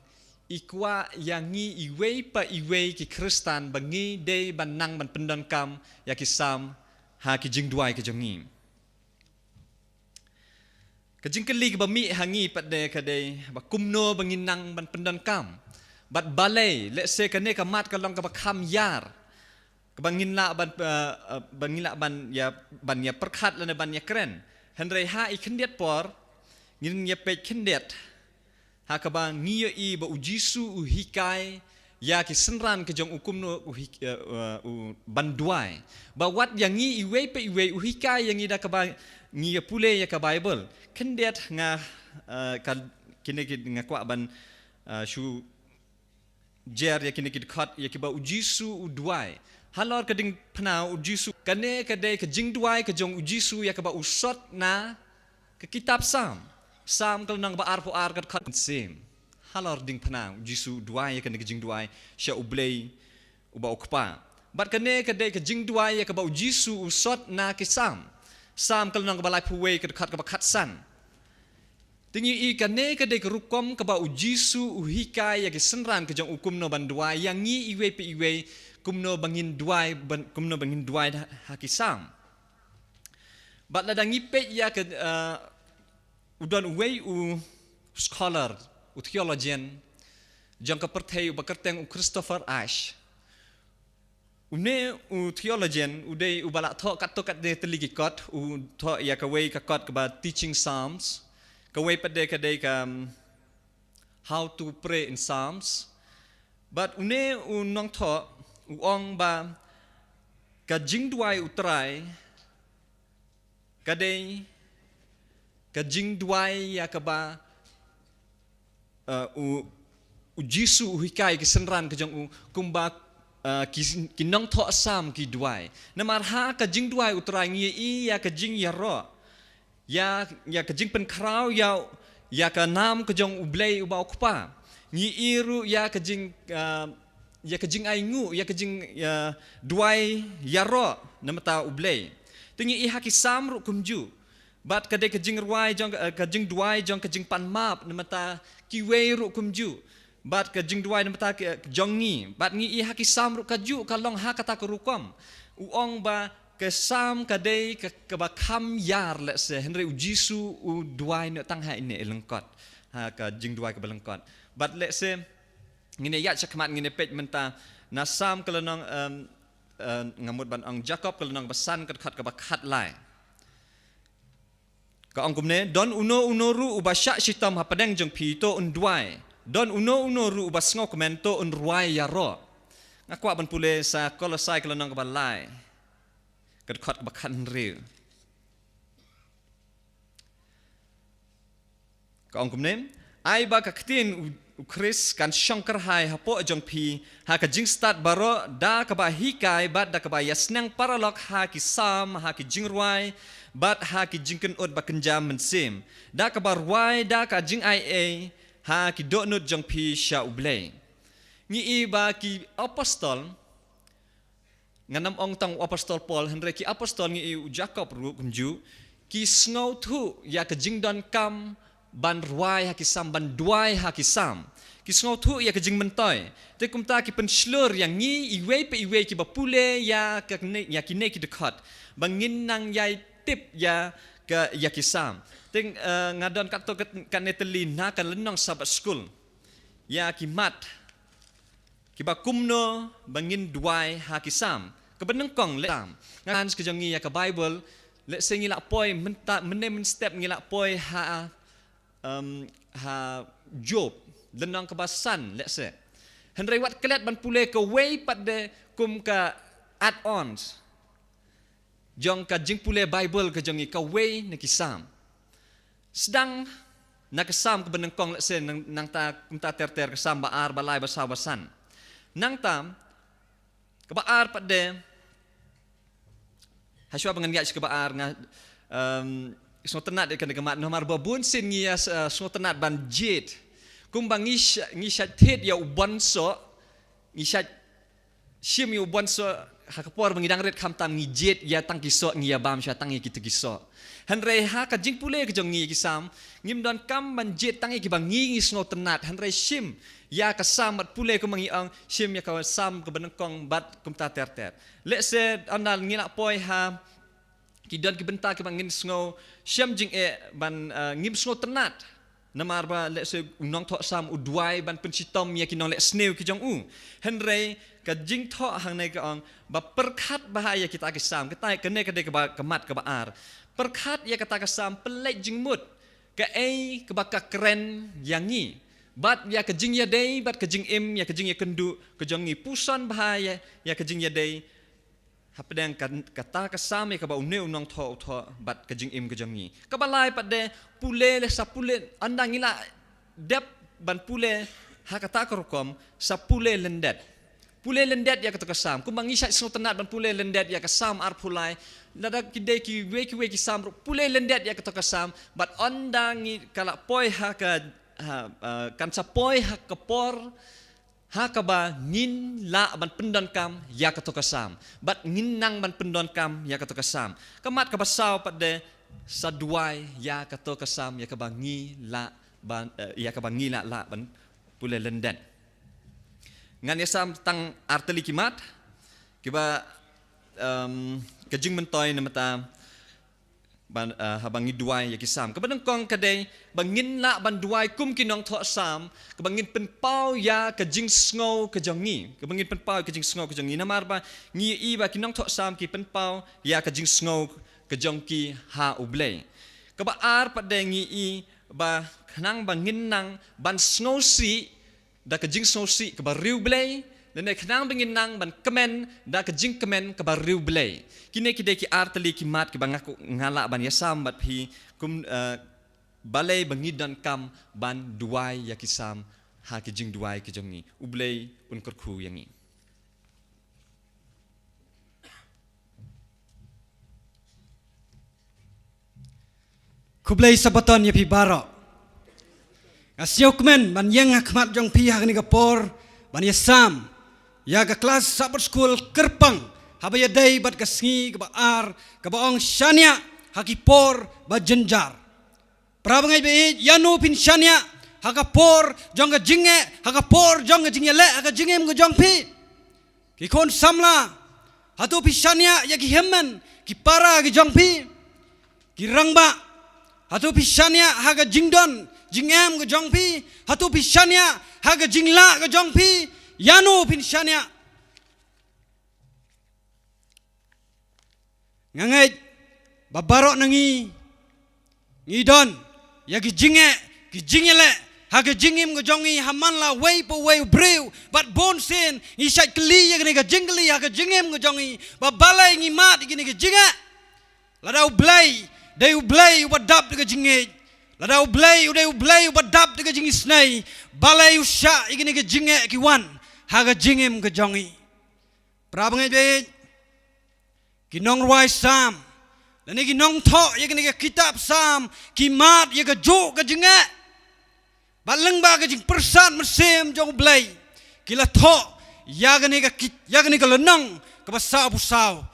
ikwa yang ngi iwei pa iwei ki kristan bangi dei banang ban pendan kam ya ki sam ha ki jing duai ke jongi ke jing keli ke bami hangi pada kadai ba kumno banginang ban pendan kam bat balai let's say kane ka mat ka long ka kham yar ke banginla ban ya perkhat lana ban ya kren hendrai ha I khendiat por ngin ya pe khendiat ha ka ba ngiyo I ba ujisu u hikai ya ki senran ke jong ukum no banduai ba wat yang ngi iwe pe iwe uhika yang ida ka ba ngi pule ya ka bible kendet nga ka kine ki nga kwa ban shu jer ya kine ki khat ya ki ba ujisu uduai halor ka ding phna ujisu kane ka de ka jing duai ka jong ujisu ya ka ba usot na ka kitab sam kal nang ba ar po ar ka khat sim halor ding phna jisu duai ka jing duai sha ublei uba okpa bat kane ka de ka jing duai ka ba jisu usot na ki sam kal nang ba lai phuwe ka khat san tingi I kane ka de ka rukom ka ba jisu uhikai ya ki senran ka jong ukum no ban duai yang ngi iwe pe iwe kumno bangin duai ha ki sam bat la dangi pe ya ka udon uwe u scholar u theologian jang ka perthei u bakarteng u Christopher Ash une u theologian u dei u balak tho kat to kat de teligi kot u tho ya ka wei ka kot ka ba teaching psalms ka wei pade ka dei ka how to pray in psalms but une u nong tho u ong ba ka jing duai u trai ka dei ka jing duai ya ka ba jisu hikai ki senran ke jong kumba ki nong tho sam ki duai namar ha ka jing duai utrai ngi I ya ka jing ya ro ya ka jing pen krau ya ka nam ke jong ublei uba okpa ngi iru ya ka jing ai ngu ya ka jing duai ya ro namata ublei tingi I ha ki sam ru kumju bat kadai ka jing ruai jong ka jing duai jong ka jing pan map namata kiwei ru kumju bat ka jing duai namata jongi bat ngi I ha ki sam ru kaju kalong ha kata ku rukom uong ba ke sam kadai ka ba kham yar let's say henry ujisu u duai no tang ha ini elengkot ha ka jing duai ka belengkot but let's say ngine ya chakmat ngine pej menta na sam kalonong ngamut ban ong Jacob kalonong basan kat ka ba khat lai ka ong kumne don uno ru ubasya sitam hapadeng jong pito unduai don uno ru ubasngo komento unruai yaro ngakwa ban pule sa Kolosai kalonong ka balai kat ka ba khan re ka ong kumne ai ba ka ktin Chris kan shankar hai hapo jong pi ha ka jing start baro da ka ba hikai bat da ka ba yasnang paralok ha ki sam ha ki jingruai bat ha ki jingken od ba kenjam mensim da ka bar wai da ka jing ai ha ki do not jong pi sha ublei ngi I ba ki apostol nganam ong tang apostol Paul henry ki apostol ngi I Jacob ru kumju ki sngow thu ya ka jing don kam ban ruai ha ki sam ban duai ha ki sam ki sngow thu ya ka jing mentoy te kumta ki pen slur yang ngi iwe pe iwe ki ba pule ya ka ya ki ne ki dekat bangin nang yai tip ya ka ya ki sam ting ngadon kat to kan neteli na kan lenong sabat school ya ki mat ki ba kumno bangin duai ha ki sam ka benengkong le sam ngan ke jangi ya ka bible let's say ngilak poi men step ngilak poi ha job lenang kebasan let's say henry wat kelet ban pule ke way pada kum ka add-ons jong ka jing pule bible ke jong ka way na kisam sedang nak kesam ke benengkong let's say nang ta kum ta ter kesam baar balai basawasan nang tam ke baar pada haswa pengen ke baar nga so tenat de kan kemat nomor babun sin ngia so tenat ban jet kum bang ngishat tet ya uban so ngishat shim ya uban so hakapor mengidang red kam tam ngi jet ya tang kiso ngia bam sha tang ki kiso hanre ha ka jing pule ke jong ngi kisam ngim don kam ban jet tang ki bang ngi so tenat hanre shim ya ka sam mat pule ko mangi ang shim ya ka sam ke benengkong bat kum ta ter let's say anal ngila poi ha kidan ki benta ki bangin sngo sham jing ban ngim sngo tenat namar ba let's say nong tho sam udwai ban pensitom ya ki nong le sneu ki jong henry ka jing tho hang nei ka ong ba perkhat bahaya kita ki sam kita kene ka de ka kemat ka baar perkhat ya kata ka sam pelek jing mut ka ke ba ka keren yang ni bat ya ka jing ya dei bat ka jing im ya ka jing ya kendu ka jong ni pusan bahaya ya ka jing ya dei hapedang kata kasam ka ba uneu nong tho bat ka jing im ka jong ni ka balai pade pule le sa pule anda ngila dep ban pule ha kata korkom sa pule lendet ya kata kasam ku mangi sa tenat ban pule lendet ya kasam ar pulai lada kidai ki we ki sam pule lendet ya kata kasam bat anda ngi kala poi ha ka kan sa poi ha kapor ha ka ba ngin la ban pendon kam ya ka to kasam bat ngin nang ban pendon kam ya ka to kasam kamat ka basaw pada sa duai ya ka to kasam ya ka ba ngi la ban ya ka ba ngi la ban pule lendet ngan ya sam tang arteli kimat kiba kajing mentoy na mata ban habangi duai ya kisam kabadang kong kadai bangin la ban duai kum kinong tho sam kabangin penpau ya kajing sngo kajangi kabangin penpau kajing sngo kajangi namar ba ngi i ba kinong tho sam ki penpau ya kajing sngo kajongki ha ublei kabaar padengi i ba khnang bangin nang ban sngo si da kajing sngo si kabariu blei dan khnang bangin nang ban kemen da kajing kemen kabariu blei kini kidai ki arteli ki mat ki bangaku ngala ban yasam bat phi kum balai bangidan kam ban duai ya kisam ha ki jing duai ki jongi ublei un kurku yangi kublai sabaton ya phi baro asiokmen ban yang khmat jong phi ha ni kapor ban yasam ya ka kelas sabat school kerpang habaya dai bat kasngi ka baar ka baong shania hakipor ba jenjar prabangai be yanu pin shania hakapor jong jinge hakapor jong jinge le haka jingem go jong pi ki kon samla hatu pi shania ya ki hemmen ki para ki jong pi ki rangba hatu pi shania haka jingdon jingem go jong pi hatu pi shania haka jingla go jong pi yanu pin shania ngangai babaro nangi ngidon ya ki jingele ha ki jingim go jongi haman la way po way breu but bon sin i shat kli ya ni ga jingli ha ki jingim go jongi babalai ngi mat gi ni ga jinga la dau blai dai blai wadap ga jinge la dau blai wadap ga jingi snai balai usha gi ni ga jinge ki wan ha ga jingim go jongi prabangai be kinong ruai sam dan ini kinong tho ya kini kitab sam kimat ya ke jo ke jenga baleng ba ke jing persan mesim jong blai kila tho ya kini ke lenong ke basau busau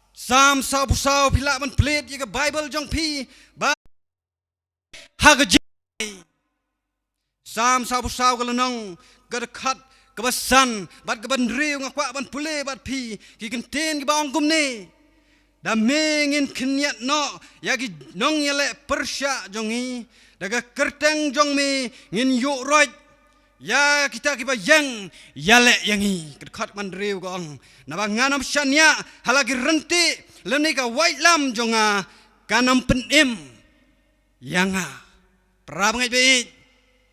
sam sau busau pila ban plate ya ke bible jong pi ba ha ke jing sam sau busau ke lenong ke dekat ke basan bat ke ban riu ngakwa ban pule bat pi ki kenten ki baong kum ni da mengin kenyat no yagi nong yele persya jongi daga kerteng jong mi ngin yuk roj ya kita kiba yang yale yangi kedkat man riu gong nabang nganam syanya halagi renti lem ni ka white lam jonga kanam penim yanga pra bangai be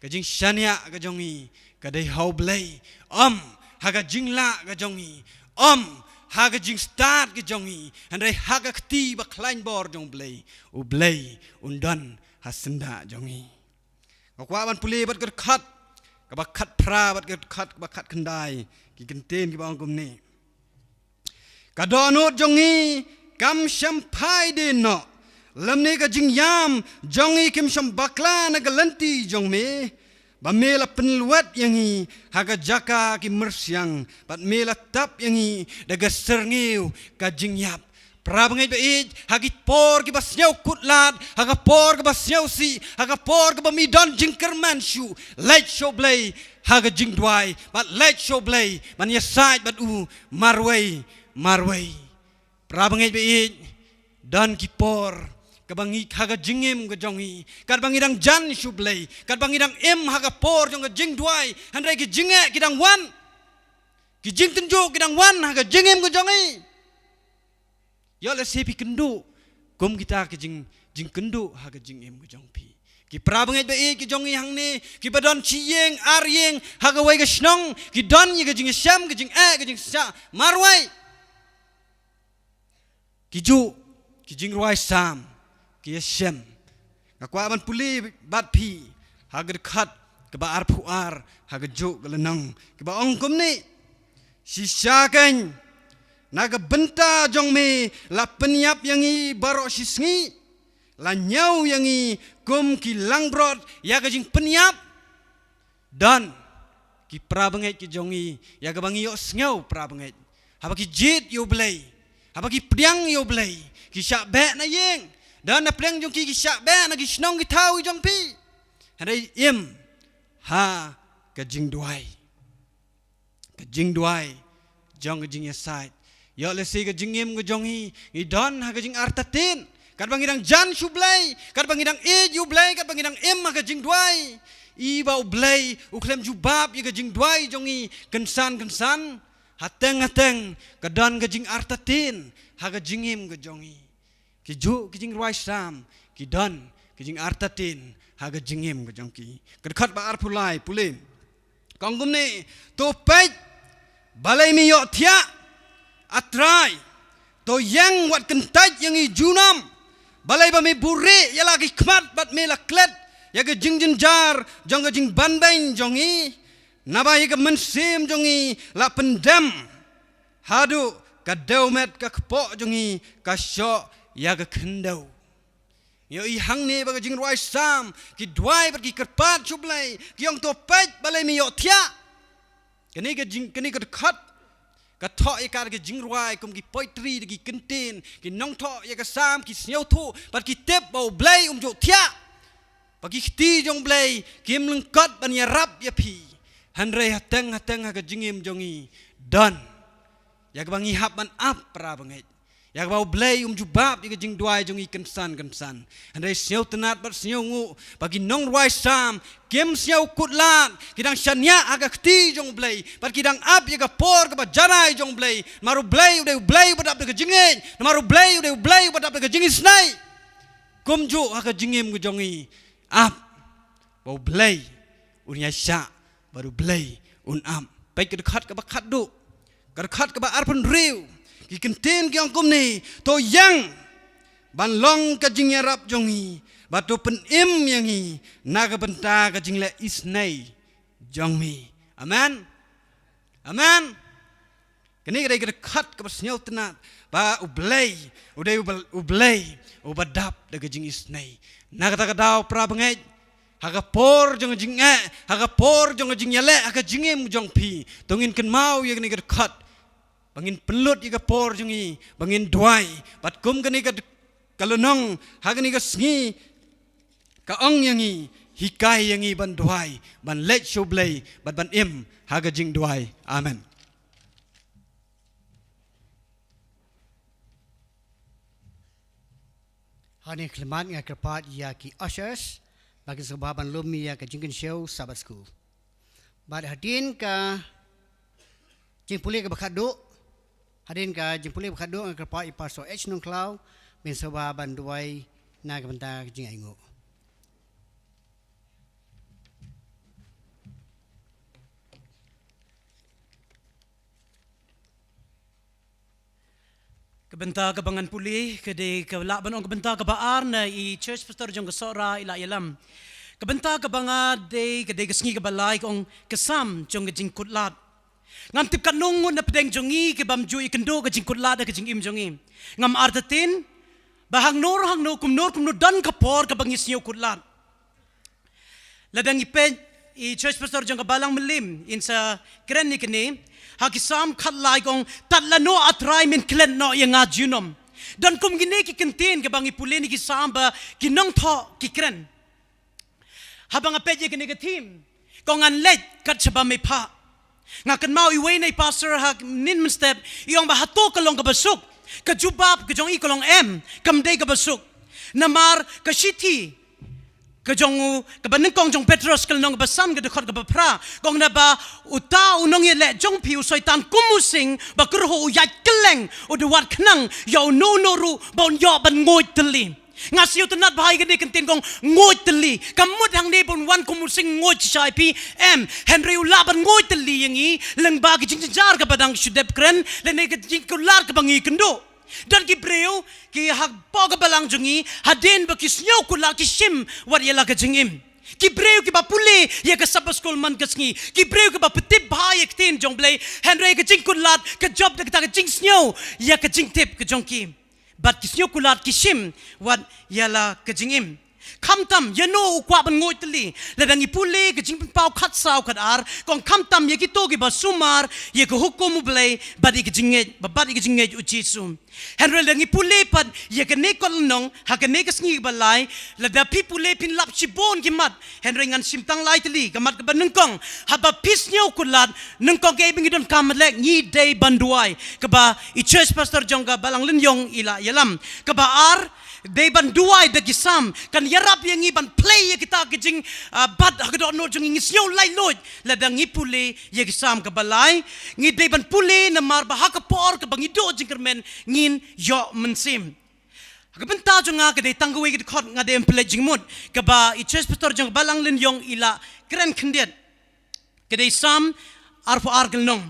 ka jing shania ka jongi ka dei hau blai haga jingla ka jongi haga jing start ka jongi andai haga kti ba klein bor jong blai u blai undan hasenda jongi kwa ban puli bat khat ka ba khat pra bat khat ba khat khandai ki kenten ki ba ngum ni ka donot jongi kam sampai dino lamne ka jingyam jongi kim sam bakla na galanti jongme ba mela penluat yangi haga jaka ki mersyang bat mela tap yangi daga serngeu ka jingyap prabangai beij hagi por ki basnyau kutlat haga por ki basnyau si haga por ki bamidon jingkerman shu light show blay haga jingdwai bat light show blay man ya side bat marway prabangai beij dan ki por kabangi haga jingim ga jongi kat bangi dang jan shublei kat bangi dang haga por jong ga jing duai handai ki jinge ki dang wan ki jing tenju ki dang wan haga jingim ga jongi yo le sepi kendu kum kita ki jing kendu haga jingim ga jongpi ki prabangai be ki jongi hang ni ki badon chiyeng aryeng haga wai ga snong ki don yi ga jing syam ga jing ga jing sa marwai ki ju ki jing ruai sam ki Shem kakwa ban puli bat pi haga khat ke ba ar puar haga jo galenang ke ba ongkom ni si syakan naga benta jong me la penyap yangi baro sisngi la nyau yangi kum ki langbrod ya ga jing penyap dan ki prabangai ki jongi ya ga bangi yo sngau prabangai haba ki jit yo blai haba ki priang yo blai ki syak be na yeng dan na pleng jong ki syak be na ki snong ki tau jong pi hadai ha ka jing duai jong ka jing yasai yo le si ka jing ka jong i don ha ka jing artatin kat bangidang jan shublai kat bangidang yu blai kat bangidang ha ka jing duai i ba blai u klem jubab i ka jing duai jong i kensan hateng ka don ka jing artatin ha ka jing ka jong i ki ju ki jing ruai sam ki don ki jing artatin haga jingim ka jongki khat ba ar pulai pulin kongum ni to pej balai mi yo thia atrai to yang wat kentaj yang i junam balai ba mi buri ya lagi khmat bat me la klet ya ga jing jar jong ga jing banbain jongi naba ya ga mensim jongi la pendam hadu ka deumet ka kpo jongi ka syo ya ga kendau yo i hang ne ba jing ruai sam ki dwai ba ki kerpat chublai ki ong to pej balai mi yo thia kani ka khat ka tho ya ka jing ruai kum ki poetry ki kenten ki nong tho ya ka sam ki sneu thu ba ki tep ba blai jo thia ba ki ti jong blai kim lung kat ban ya rap ya pi hanrei hateng ha ka jingim jongi dan ya ka bangi hap ban ap pra bangai ya bau blai jubab ya jing duai jong i kensan andai sneu tenat bat sneu ngu bagi nong ruai sam kem sneu kutlan kidang shania aga kti jong blai bat kidang ap ya ga por ka janai jong blai maru blai badap de jingeng maru blai badap de jingis nai kumju aga jingim gu jong i ap bau blai unya sya baru blai am pai ka khat ka ba khat du ka khat ka ba arpun riu ki kenten ki angkum ni to yang ban long ka jing yarap jongi batu pen yangi naga benta ka jing le isnai jongmi amen kini kada khat ka basnyau tenat ba ublai ubadap daga jing isnai naga ta dau pra bangai haga por jong jing haga por jong jing yale haga jingem jong pi tongin ken mau ye kini kada khat bangin pelut ika por jungi bangin duai bat kum kani ka kalonong hagani ka sngi ka ong yangi hikai yangi ban duai ban let shoblay bat ban haga jing duai amen Hani klimat nga kerpat ya ki ushers bagi sebaban lumi ya ka jingkin show Sabbath school bad hadin ka jing puli ka bakadu Hadin ka jimpuli khadu ang kerpa iparso H nung klau bin soba banduai na kabanta jing aingo. Kabanta kabangan puli kade kalaban ang kabanta kabaar na i church pastor jong kasora ila yalam. Kabanta kabanga de kade kasngi kabalay kong kasam jong gajing kutlat. Ngam tip kanungon na pedeng jongi kebam ju ikendo gajing kutlat da gajing im jongi. Ngam artatin bahang nor kum nor dan kapor kabangis niyo kutlat. Ladang ipet i church pastor jong kabalang melim in sa kren ni kini hakisam khatlai kong tatlano atrai min klen no yang ajunom dan kum gine ki kentin ke bangi puleni ki samba ki nong tho ki kren habang apet ye kini ke team kong an let kat chaba me pha ngakan mau iwe nei pastor hak nin step iong ba hato kalong ka basuk ka jubab ka jong i kalong em kam dei ka basuk namar ka shiti kajong kabaneng kong jong Petros kalnong basam kadukot kabapra kong na ba uta unong yele jong piu soitan kumusing bakurho uyat keleng uduwat kenang yaw no ru bon yo ban ngoy teli ngasiu tenat bahai gede kentin kong ngoy teli kamut hang ne bon wan kumusing ngoy chai pi em Henry ulaban ngoy teli yangi leng bagi jing jar kabadang shudep kren lene jing kular kabangi kendo dan kibreu ki hagpo ka balang jungi hadin ba kisnyo kula kisim war yala ka jingim kibreu ki ba puli ya ka sabas kol man kasngi kibreu ki ba petip bhai ektin jonglei henry ka jing kulat ka job da ka jing snyo ya ka jing tip ka jongki bat kisnyo kulat kisim war yala ka jingim kamtam yano ukwa ban ngoy teli ladang ipuli ke jing pau khat saw khat ar kong kamtam ye kito ki basumar ye ko hukum blai badi ke jinge babadi ke jinge ujisu henry ladang ipuli pat ye ke ne kol nong ha ke ne ke sngi balai lada pipule pin lap chibon ki mat henry ngan simtang lai teli kamat ke banung kong ha ba pis nyau kulat nung kong ke bingi don kamalek ni day banduai ke ba I church pastor jongga balang lin yong ila yalam ke ba ar they ban duai de gisam kan yarap yang iban play kita kijing bad hagdo no jung ngisyo lai loj ladang ipule ye gisam kabalai ngi they ban pule na mar bahaka por ka bangido jingkermen ngin yo mensim Kabenta jong nga kade tanggawi kid khot nga de emple jingmut ka ba I church pastor jong balang lin yong ila kren khendet kade sam arfo argel nong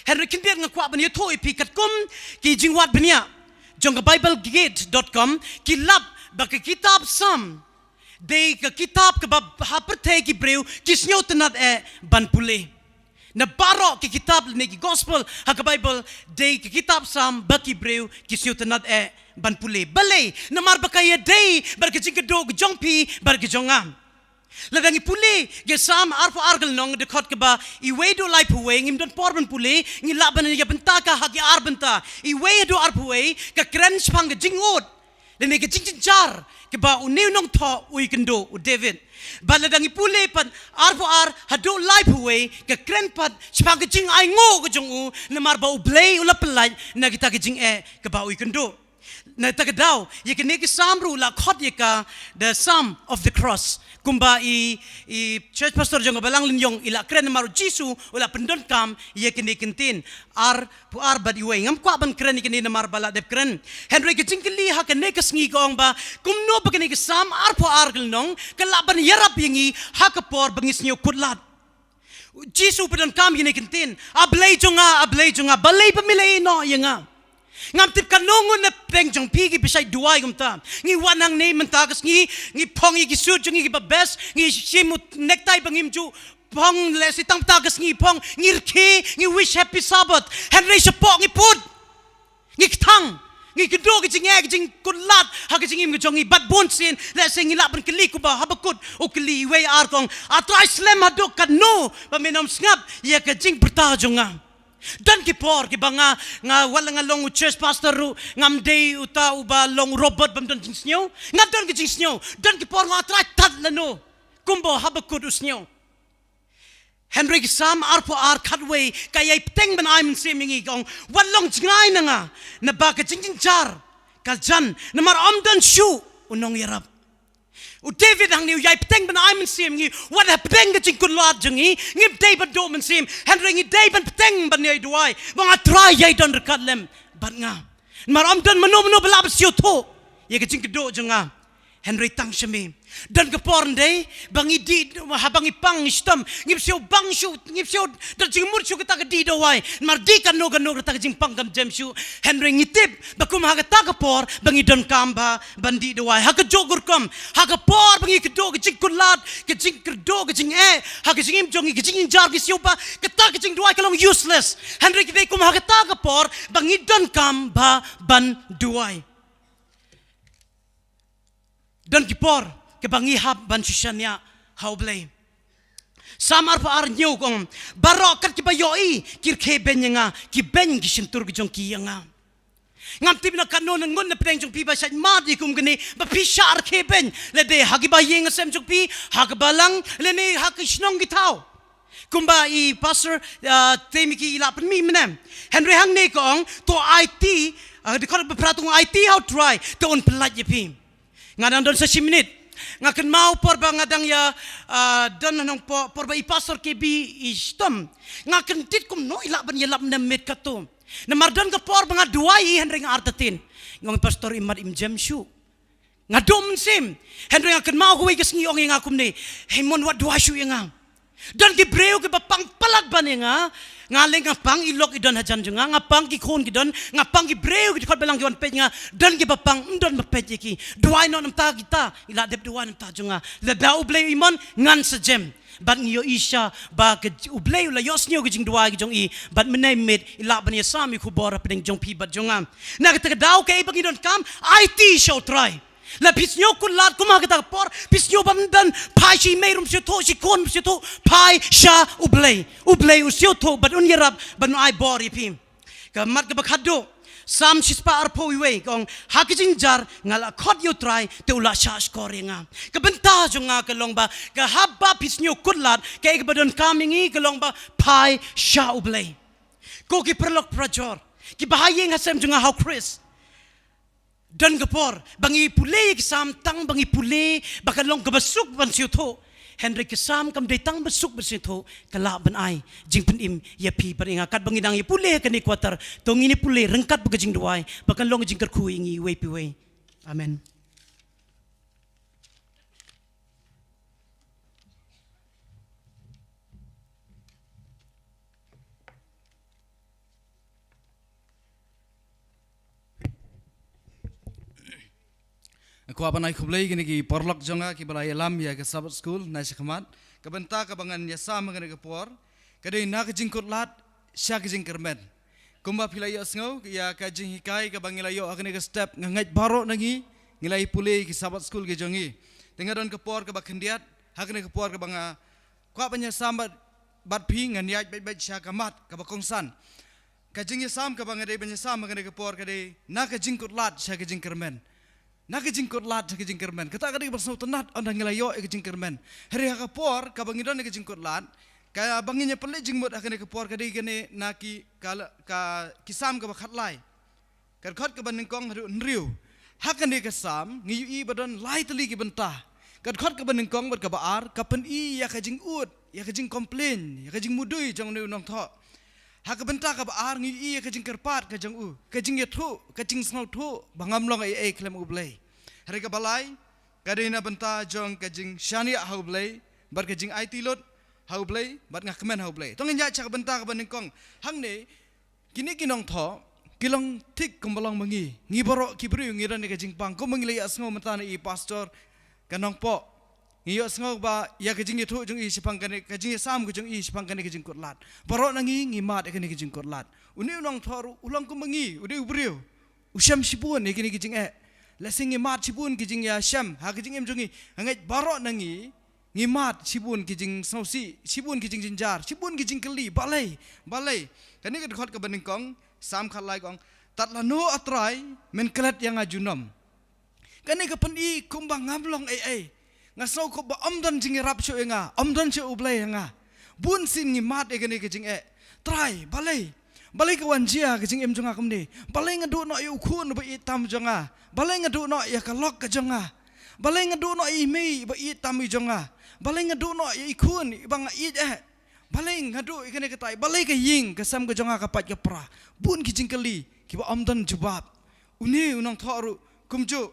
Henry khendet nga kwa ban ye thoi pi kat kum ki jingwat bania jong biblegate.com kilap baka kitab sam de ka kitab ka haperte ki breu kisnyo tenat ban pule na baro ki kitab ne ki gospel ha ka bible de ki kitab sam baki breu kisnyo tenat ban pule bale na mar baka ye de bar ka jing do jong pi bar ka jongam ladang ipule ge sam arfo argal nong de khot ke ba iwe do lai puwe ngim don porban pule ngi laban ya benta ka hagi arbenta iwe do arpuwe ka kren spang ge jingot le ne ge jing jar ke ba uniu nong tho ui kendo u David ba ladang ipule pan arfo ar hado lai puwe ka kren pat spang ge jing ai ngo ge jong u ne mar ba u blei u la pelai na kita ge jing ke ba ui kendo na tagadaw ye ke ne ge samru la khot ye ka the sum of the cross kumba I church pastor jong balang linyong ila kren maru jisu ula pendon kam ye kini kentin ar pu ar badi we ngam kwa ban kren kini mar bala dep kren Henry ke jingkeli ha ke ne ke sngi kong ba kumno ba kini ke sam ar pu ar gel nong ke laban yarap yengi ha ke por bangis nyo kutlat jisu pendon kam ye kentin ablei jonga balei pemilai no yenga ngam tip kanongon na peng jong pigi bisay duay gumta ngi wanang ne mentagas ngi pongi ki su ngi ba best ngi shimu necktie bangim ju pong lesi tang tagas ngi pong ngi rki ngi wish happy sabbath Henry sapok ngi put ngi ktang ngi kedo ki jing kulat ha ki jing im jong ngi bat bonsin lesi ngi laban keli ku ba habakut o keli we ar kong atrai slam hadok kan no ba menom snap ye ka jing berta jonga dan kipor ki banga nga wala nga long church pastor ru ngam day uta uba long robot bam don jingsnyo nga don ki jingsnyo dan kipor nga try tat lano kumbo habakut usnyo Henry sam arpo ar katway kaya teng ban I'm semingi gong walong jingai na nga na baka jingjing jar kaljan na mar amdan shu unong yarap David hang ni yai peteng ban ai men sim ngi what a peteng ke jing kun lot jengi ngi David do men sim Henry ngi David peteng ban ni duai bang a try yai don rekat lem ban nga mar am don mano belab sio tho ye ke jing do jenga Henry tang shemi dan ke porn day bangi di habangi pang istam ngip sio bang shu ngip sio dar jing mur shu kita ke di do wai mar di kan no ta jing pang gam jam shu Henry ngitip bakum ha ta ke por bangi don kamba bandi do wai ha ke jogur kam ha ke por bangi ke do ke jing kulat ke jing kerdo ke jing ha ke jing im jongi ke jing jar ke sio ba ke ta ke jing do wai kalong useless Henry ke kum ha ke ta ke por bangi don kamba ban do wai don ki por ke bangi hab ban shishanya how blame samar pa ar nyu kong barokat ki bayoi kir ke benyanga ki ben ki shintur ki jong ki yanga ngam tib na kanon ngon na preng jong pi ba shat ma di kum gni ba pi shar ke ben le de hagi ba yeng sem jong pi hag balang le ne hak shnong ki thau kumba I pastor temiki ila pen mi menem Henry hang ne kong to IT de kor bepratung IT how try to on pelat ye pi ngadang don 6 minit ngakan mau por ba ngadang ya don nong por ba I pastor ke bi istam ngakan tit kum no ila ban yelap na met kato na mardan ka por ba ngaduai Henry artatin ngong pastor imad im jam shu ngadom sim Henry ngakan mau ko ikas ngi ong ngakum ni hemon wat dua shu nga dan ki breu ke bapang palag ban nga ngaling ngapang ilok idon hajan junga ngapang ki khon ki don ngapang ki breu ki khot belang ki wan pej nga dan ki bapang ndon mapej ki duai no nam ta kita ila dep duai nam ta junga la da ublei imon ngan sejem bat ngiyo isha ba ke ublei la yos nyo ki jing duai ki jong I bat menai met ila ban ya sami ku bora pedeng jong pi bat junga na ka dau ke bang idon kam IT show try la pisnyo kulat kuma kita por pisnyo bandan pai shi merum sio to shi kon sio to pai sha ublei usio to but unyarab ban ai bori pim ka mat ka bakhado sam shispa arpo iwe kong hakijing jar ngala khot yo try te ula sha scoringa ka benta junga ka longba ka habba pisnyo kulat ka ek badon kamingi ka longba pai sha ublei ko ki perlok prajor ki bahayeng hasem junga how Chris dan gapor bangi pule kisam tang bangi pule bakalong kabasuk ban siyo to Henry kisam kam datang basuk ban siyo to kala ban ai jing pen im ya pi bar inga kat bangi dang ya pule kani kuatar tong ini pule rengkat bagajing duai bakalong jing kerku ingi we pi we amen. Aku apa naik kublai gini ki porlok jonga ki balai alam ya ke sabat school nai sekhamat ke benta ke bangan ya sama gini ke por kadai nak jingkut lat syak jingkermen kumba pilayo sngo ya ka jing hikai ke bangilayo akne ke step ngait baro nangi ngilai pulei ki sabat school ke jongi tengaron ke por ke bakendiat hakne ke por ke banga kwa banya sambat bat pi ngan ya bet syakamat ke bakongsan ka jing ya sam ke bangadai banya sam ngane ke por kadai nak jingkut lat syak jingkermen nak jingkut lat ke jingkermen kata kadai bersau tenat ondang ngelayo ke jingkermen hari hakapor ka bangidon ke jingkut lat ka banginya pele jingmut akane ke por kadai gene naki ka kisam ke bakhatlai ka khot ke baningkong haru nriu hakane ke sam ngiu I badon lai teli ke bentah ka khot ke baningkong ber ka baar ka pen I ya ka jing ut ya ka jing komplain ya ka jing mudui jong ne nong tho hak bentah ka baar ngiu I ya ka jing kerpat ka jong u ka jing ya thu ka jing snau thu bangam long ai klem ublei hari ka balai kadina benta jong kajing shania haublei bar kajing IT lot haublei bar ngakmen haublei tong nya chak benta ka baningkong hangne kini kinong tho kilong tik kumbalong mangi ngiboro kibru ngiran ni kajing pang ko mangilai asngo matana I pastor kanong po ngiyo asngo ba ya kajing thu jong I sipang kane kajing sam ko jong I sipang kane kajing kotlat baro nangi ngimat kane kajing kotlat uni unong thoru ulang ko mangi udi ubriu usyam sipun ni kini kajing lasing ngimat sibun kijing ya syam ha kijing em jongi angait barok nangi ngimat sibun kijing sausi sibun kijing jinjar sibun kijing keli balai kani ka khot ka baningkong sam khalai kong tatlano atrai men klet yang ajunom kani ka pandi kumbang ngamlong ai ngasau ko ba amdan jing rap syo nga amdan syo ublai nga bun sin ngimat kani kijing trai balai ka wanjia kijing em jonga kamni balai ngadu no yu khun ba itam jonga balai ngadu no ya ka lok ka jonga balai ngadu no imi ba i tami jonga balai ngadu no i kun bang i balai ngadu ikane katai balai ka ying ka sam ka jonga ka pat ka pra bun ki jingkali ki ba amdan jubab uni unang thoru kumju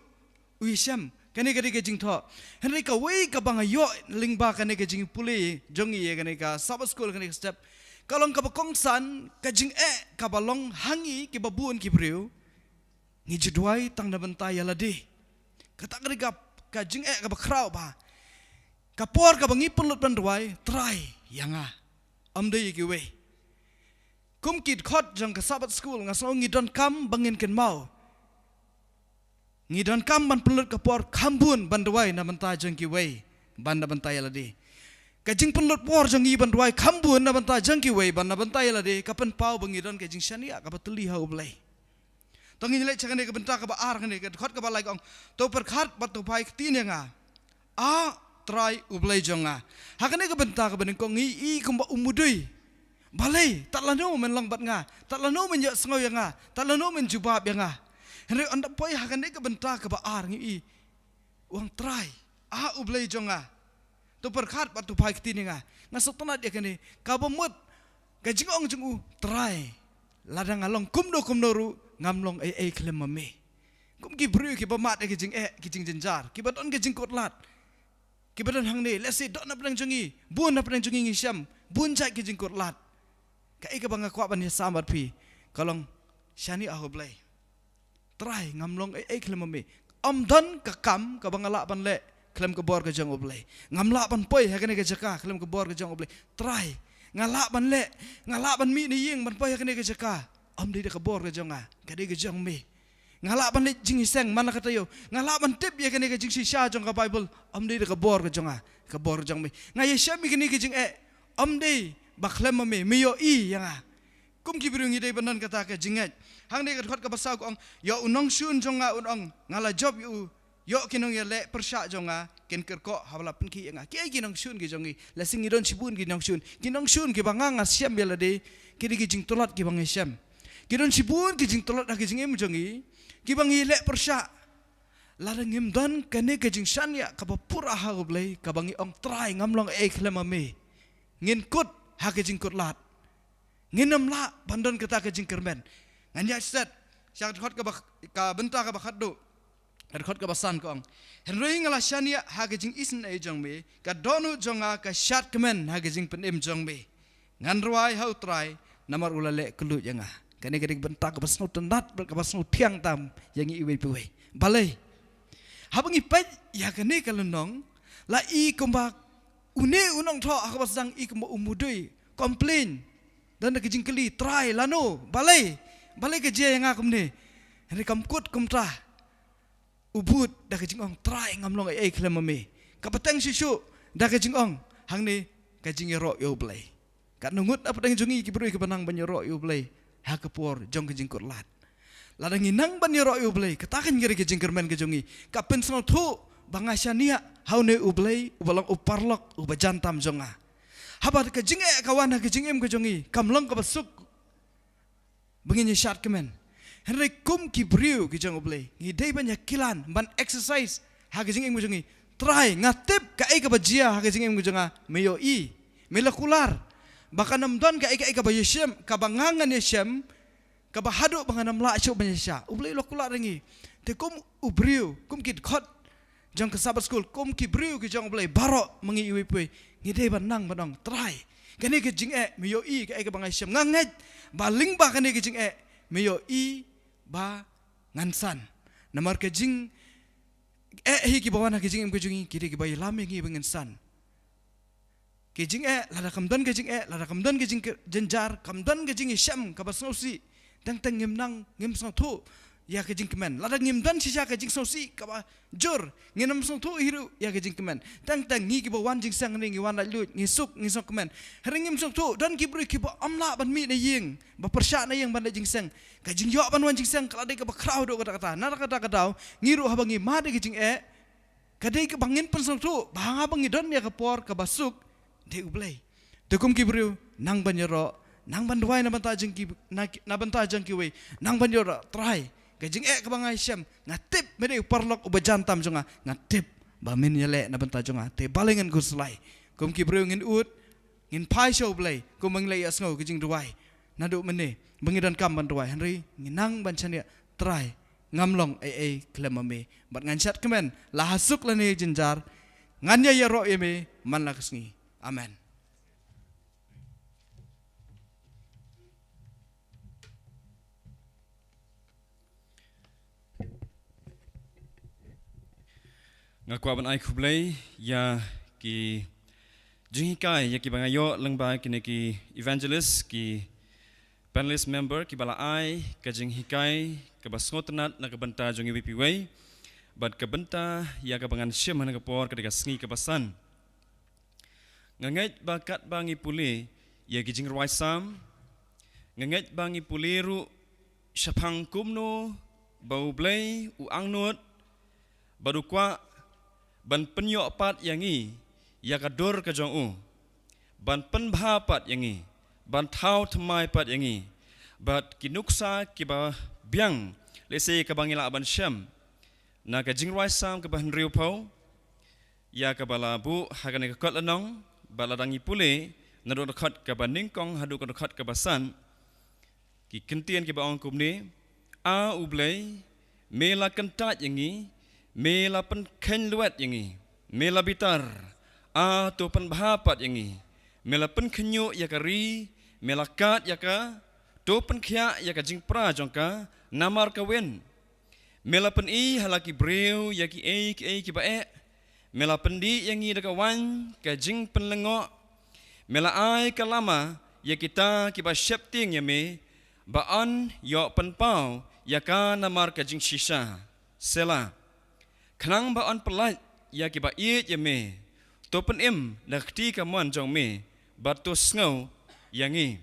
uisham kane ka ke jing tho henry ka wei ka bang yo lingba kane ka jing puli jongi ye kane ka sab school kane step kalong ka ba kongsan ka jing ka balong hangi ki ba bun ki briu ngi judwai tang na bantai yaladi kata ka ka jing ka ba krau ba kapor ka bangi pulut bandwai try yanga amde ki we kum kit khot jang ka sabat school nga so ngi don kam bangin ken mau ngi don kam ban pulut kapor kambun bandwai na banta jang ki we ban na banta yaladi ka jing pulut por jang ngi bandwai kambun na banta jang ki we ban na banta yaladi kapan pau bangi don ka jing shania ka batuli ha ublai tangi le chakane ka banta ka ba ar kane ka khot ka ba lai ong to per khat bat to pai tin nga try ublay jonga hakane ka benta ka banin ko ngi i kumba umudui balai tatlano men lang bat nga tatlano men ya sngoy nga tatlano men jubab nga henry anda poi hakane ka benta ka ba ar ngi i wang try ublay jonga to perkhat pat tu pai kiti nga ngasotona dia kane ka bomut ka jingong jungu try ladang along kumdo ru ngamlong ai klem mame kum ki bru ki ba mat ki jing jenjar ki baton ki jing kotlat kibadan hang ni let's say dok na pedang jungi bun na pedang jungi ngisham bun jai ki jingkut lat ka ika banga kwa ban sambat pi kalong shani ahoblai try ngamlong ai klem me amdan ka kam ka bangala ban le klem ka bor ka jang oblai ngamla ban poi ha kane ka jaka klem ka bor ka jang oblai try ngala ban le ngala ban mi ni ying ban poi ha kane ka jaka am de ka bor ka janga ka de ka jang me ngala ban le jing iseng mana kata yo ngala ban tip ya kene ka jing sha jong ka bible am de ka bor ka jonga ka bor jong me ngai sha mi kene ka jing am de baklem me yo i yanga kum ki birungi de banan kata ka jinget hang de ka khot ka basa ko ong yo unong shun jonga unong ngala job yo kinong ya le persha jonga ken ker ko hawla pun ki yanga ki kinong shun ki jongi la singi don sibun kinong shun ki banganga siam ya la de ki jing tolat ki bang siam ki don sibun ki jing tolat ki jing em jongi kibang ilek persya larang ngim don kane ke jing shania ka pura ha goblei ka bangi ong try ngamlong klema me ngin kut ha ke jing kut lat nginam la bandon kata ke jing kermen nganya set syak khot ka benta ka khaddo khot ka basan ko ong henroi ngala shania ha ke jing isen e jong me ka donu jonga ka shat kemen ha ke jing penem jong me ngan ruai hau try namar ulale kelu janga kane kane benta ka basno tendat ka basno tiang tam yang iwe puwe balai habang ipet ya kane kalunong la i kumba une unong tho ka basang i kumba umudui complain dan ka jingkeli try lano balai ka je yang akumne hari kamkut kumtra ubut da ka jingong try ngamlong ai klemame ka pateng sisu da ka jingong hang ni ka jingero yo balai ka nungut apa dang jungi ki brui ka banang banyero yo balai hakapor jong ke jingkut lat ladang inang ban yoro ublay katakan ngiri ke jingkermen ke jongi kapen sno thu bangasania haune ublay ubalang uparlok ubajantam jonga habat ke jinge kawan ke jingem ke jongi kamlong ka basuk benginya syat kemen henry kum ki briu ke jong ublay ngidai banyak kilan ban exercise ha ke jingem ke jongi try ngatip ka ai ka bajia ha ke jingem ke jonga meyo i melakular bahkan namdon ka ika bayeshem ka bangangan yeshem ka bahadu banganam la syu banyesha ublei lokula ringi te kum ubriu kum kit khot jang ka sabat school kum ki briu ki jang ublei baro mangi iwe ngide banang banong try kane ke jing meyo i ka ika bangashem nganget baling ba kane ke jing meyo i ba ngansan namar ke jing hi ki bawana ke jing em ke jungi kire ki bayi lame ngi bangansan kejing lada kamdan kejing lada kamdan kejing jenjar kamdan kejing isham kabasnosi tang ngim nang ngim song thu ya kejing kemen lada ngim dan sisa kejing sosi kaba jur nginam song thu hiru ya kejing kemen tang ngi ki bawan jing sang ngi wan la lut ngi suk ngi song kemen hering ngim song thu dan ki bri ki ba amla ban mi na ying ba persya na ying ban jing sang kejing yo ban wan jing sang kala de ka ba kraw do kata na kata daw ngiru habangi ma de kejing kadai ka bangin pen song thu banga bangi don ya ka por ka basuk de ublay tekum ki bru nang banyero nang bandwai na banta jeng ki na banta jeng ki we nang banyero try ka jing ka bangai syam ngatip mede parlok ubajantam jonga ngatip ba min yale na banta jonga te balengan ku slai kum ki breu ngin ut ngin pai show blai kum mang lei asngau ki jing duai na du mene bangidan kam ban duai henry nginang ban chania try ngamlong ai klemame bat ngan chat kemen la hasuk la ne jinjar ngan ya ro yeme man la kesngi amen. Ngakwa ban ai kublai ya ki jingkai ya ki bangayo langba ki neki evangelist ki panelist member ki bala ai ka jinghikai ka basngotnat na ka banta jongi wipiwei bat ka banta ya ka bangan syem na ka por ka deka sngi ka basan ngangait bakat bangi puli ya ki jingrwai sam ngangait bangi puliru syapang kumno bau blai u angnut baru kwa ban penyok pat yangi ya kadur ka jong u ban penbha pat yangi ban thau thamai pat yangi bat kinuksa ki ba biang lese ka bangila ban syam na ka jingrai sam ka ban riu pau ya ka bala bu hagane ka kot lanong bala dangi pule na do khat ka ban ningkong hadu ka khat ka basan ki kentien ki ba ong kumni a ublei mela kentat yangi mela pen ken luat yangi mela bitar a to pen bhapat yangi mela pen khnyo yakari mela kat yaka to pen khya yaka jingpra jongka namar ka wen mela pen i halaki breu yaki ki ba e mela pendi yangi daka wan ka jing pen lengo mela ai ka lama yakita ki ba shepting yame ba an yo pen pau yaka namar ka jing shisha sela Khnang ba on pelat ya ki ba ye me to pen im na khti ka mon jong me ba to sngo yangi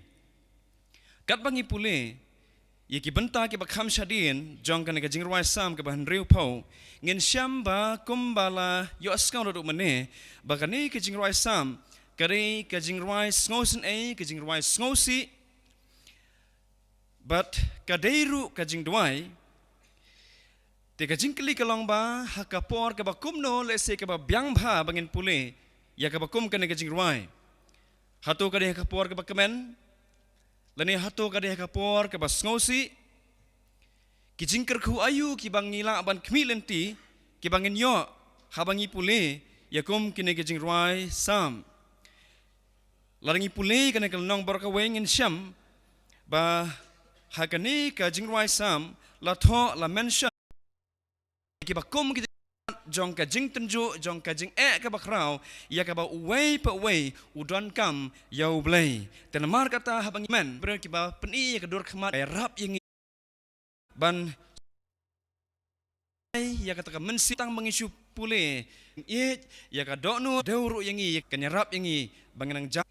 kat bangi pule ye ki benta ki ba kham shadin jong kan ka jingrwai sam ka ban riu pau ngin sham ba kumbala yo skang ro mane ba kani ki jingrwai sam kari ka jingrwai sngosen ka jingrwai sngosi but kadeiru ka jingdwai Teka jingkeli kalong ba hakapor ka ba kumno lese ka ba biang bha bangin pule ya ka ba kum ka ne ka jingruai hato ka de hakapor ka ba kemen lani hato ka de hakapor ka ba sngosi ki jingker khu ayu ki bangila ban khmilenti ki bangin yo habangi pule ya kum ki ne ka jingruai sam larangi pule ka ne ka nong bar ka wengin syam ba hakani ka jingruai sam la tho la mention ki ba kum ki jong ka jing tenju jong ka jing ka ba krau ya ka ba uwei pa uwei udon kam ya ublei ten mar kata habang men ber ki ba peni ka dur khmat rap yang ban ya kata ka mensi tang mengisu pule ya ka donu deuru yang i kanyarap yang i banganang ja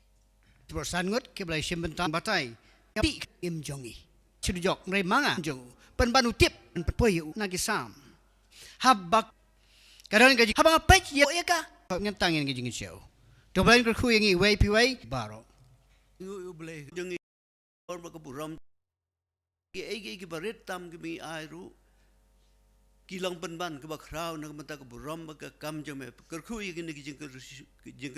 Bersan ngut ke belai simbentan batai pi im jongi chudjok ngai manga jong pen banu tip pen poyu nagi sam habak kadang gaji habang apa ya ka ngentang yang gaji ngisiau doblain ke khu yang i wei pi wei baro yu blai jongi or ba kaburam ki baret tam ki mi airu ki long pen ban ke ba krau na mata kaburam ba ka kam jome ke khu yang ni jing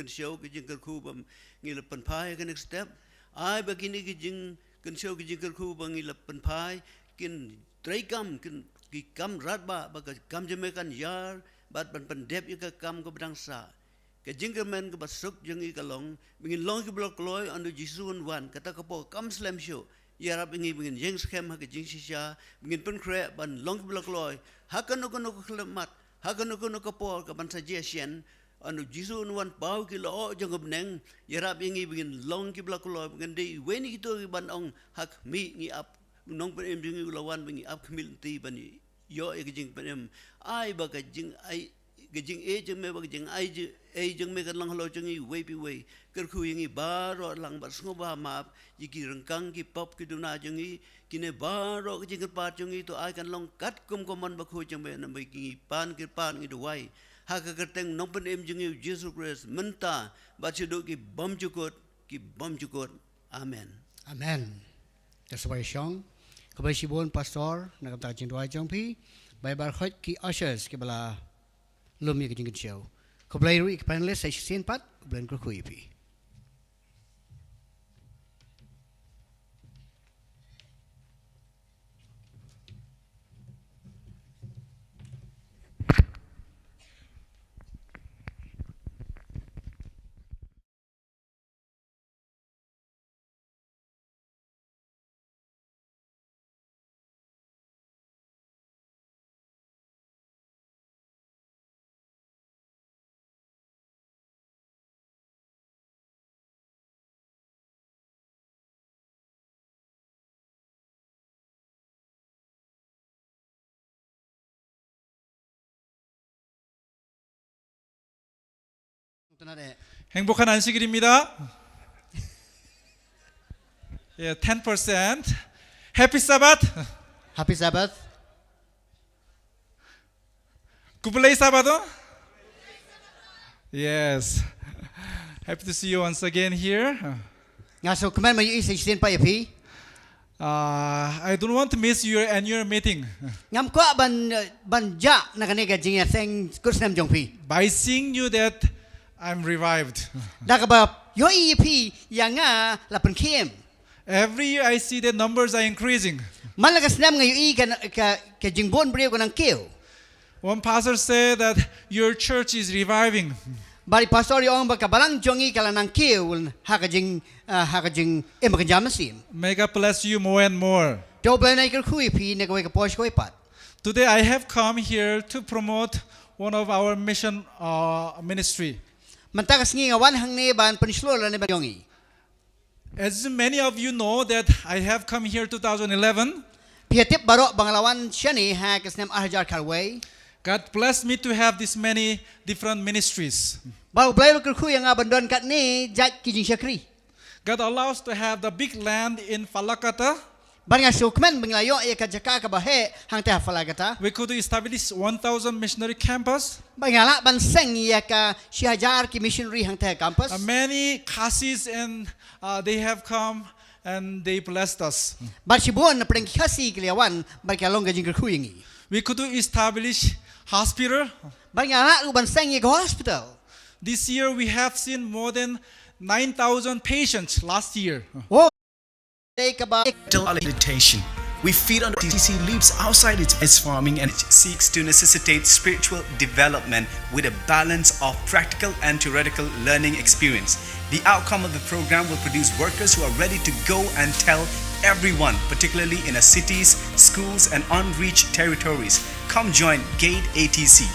siau ki jing khu bam ngil pen pai ke next step ai ba kini ki jing kan siau ki jing khu ba ngil pen pai kin trai kam kin ki kam rat ba kam jeme kan yar bat pan dep ka kam ko bedang sa ke jingkermen ke basuk jengi kalong bingin long ki blok loy anu jisun wan kata ko kam slam show ya rap ingi bingin jeng scam ha ke jing shisha bingin pen kre ban long ki blok loy hakan no klemat hakan no ko po ka ban suggestion anu jisun wan pau ki lo jong beneng ya rap ingi bingin long ki blok loy bingin dei weni ki to ban ong hak mi ngi ap nong pen em jing lawan bengi ap khmil ti bani yo e jing pen em ai ba ka jing ai ke jing e jing me ba jing ai jing me kan lang lo jing i we pi we ker khu ying i ba ro lang ba sngo ba ma yi ki rengkang ki pop ki duna jing i kine ba ro ke jing pa jing i to ai kan long kat kum ko man ba khu jing me na ba ki pan ngi do wai ha ka teng nong pen em jing i Jesus Christ menta ba chi do ki bom jukot amen amen tersebai syong kebai sibon pastor nak kata jing dua jong pi bai bar khot ki ushers ki bala lum ya kijing show ko blai ru ik panelist sa sin pat blen ko kui pi 행복한 안식일입니다. Yeah, 10%. Happy Sabbath. happy sabbath 구블레이 사바도. Yes. Happy to see you once again here. nga so kman ma yu sa sin pa ya pi I don't want to miss your annual meeting. ngam ko ban ja na kanega jing ya seng kusnam jong pi By seeing you that I'm revived. da ka ba yo pi ya nga la pen kiem Every year I see the numbers are increasing. man la ka snam nga yu ka jing bon brio ko nang keu One pastor said that your church is reviving. bari pastor yong ba ka balang jongi kala nang keu ha ka jing em ka jamasim May God bless you more and more. do blen ai ka kui pi ne ko ka posh ko pat Today I have come here to promote one of our mission ministry. mantakas ngi nga wan hang ne ban penislo la ne ba yongi As many of you know that I have come here 2011. piatip baro banglawan shani ha ka snam ahjar kalway God blessed me to have this many different ministries. ba blai lo ku yang abandon kat ni jat ki jing syakri God allows to have the big land in Falakata. ban nga sukmen banglayo ya ka jaka ka ba he hang ta falagata We could establish 1,000 missionary campus. bangala ban seng ya ka syajar ki missionary hang ta campus Many Khasis and they have come and they blessed us. ban sibon na preng khasi kliawan ban ka long ga jing ku yangi We could establish hospital. bangala u ban seng ya ka hospital This year we have seen more than 9,000 patients last year. oh they ka ba Meditation. We feed on TTC lives outside its farming and it seeks to necessitate spiritual development with a balance of practical and theoretical learning experience. The outcome of the program will produce workers who are ready to go and tell everyone, particularly in our cities, schools, and unreached territories. Come join Gate ATC.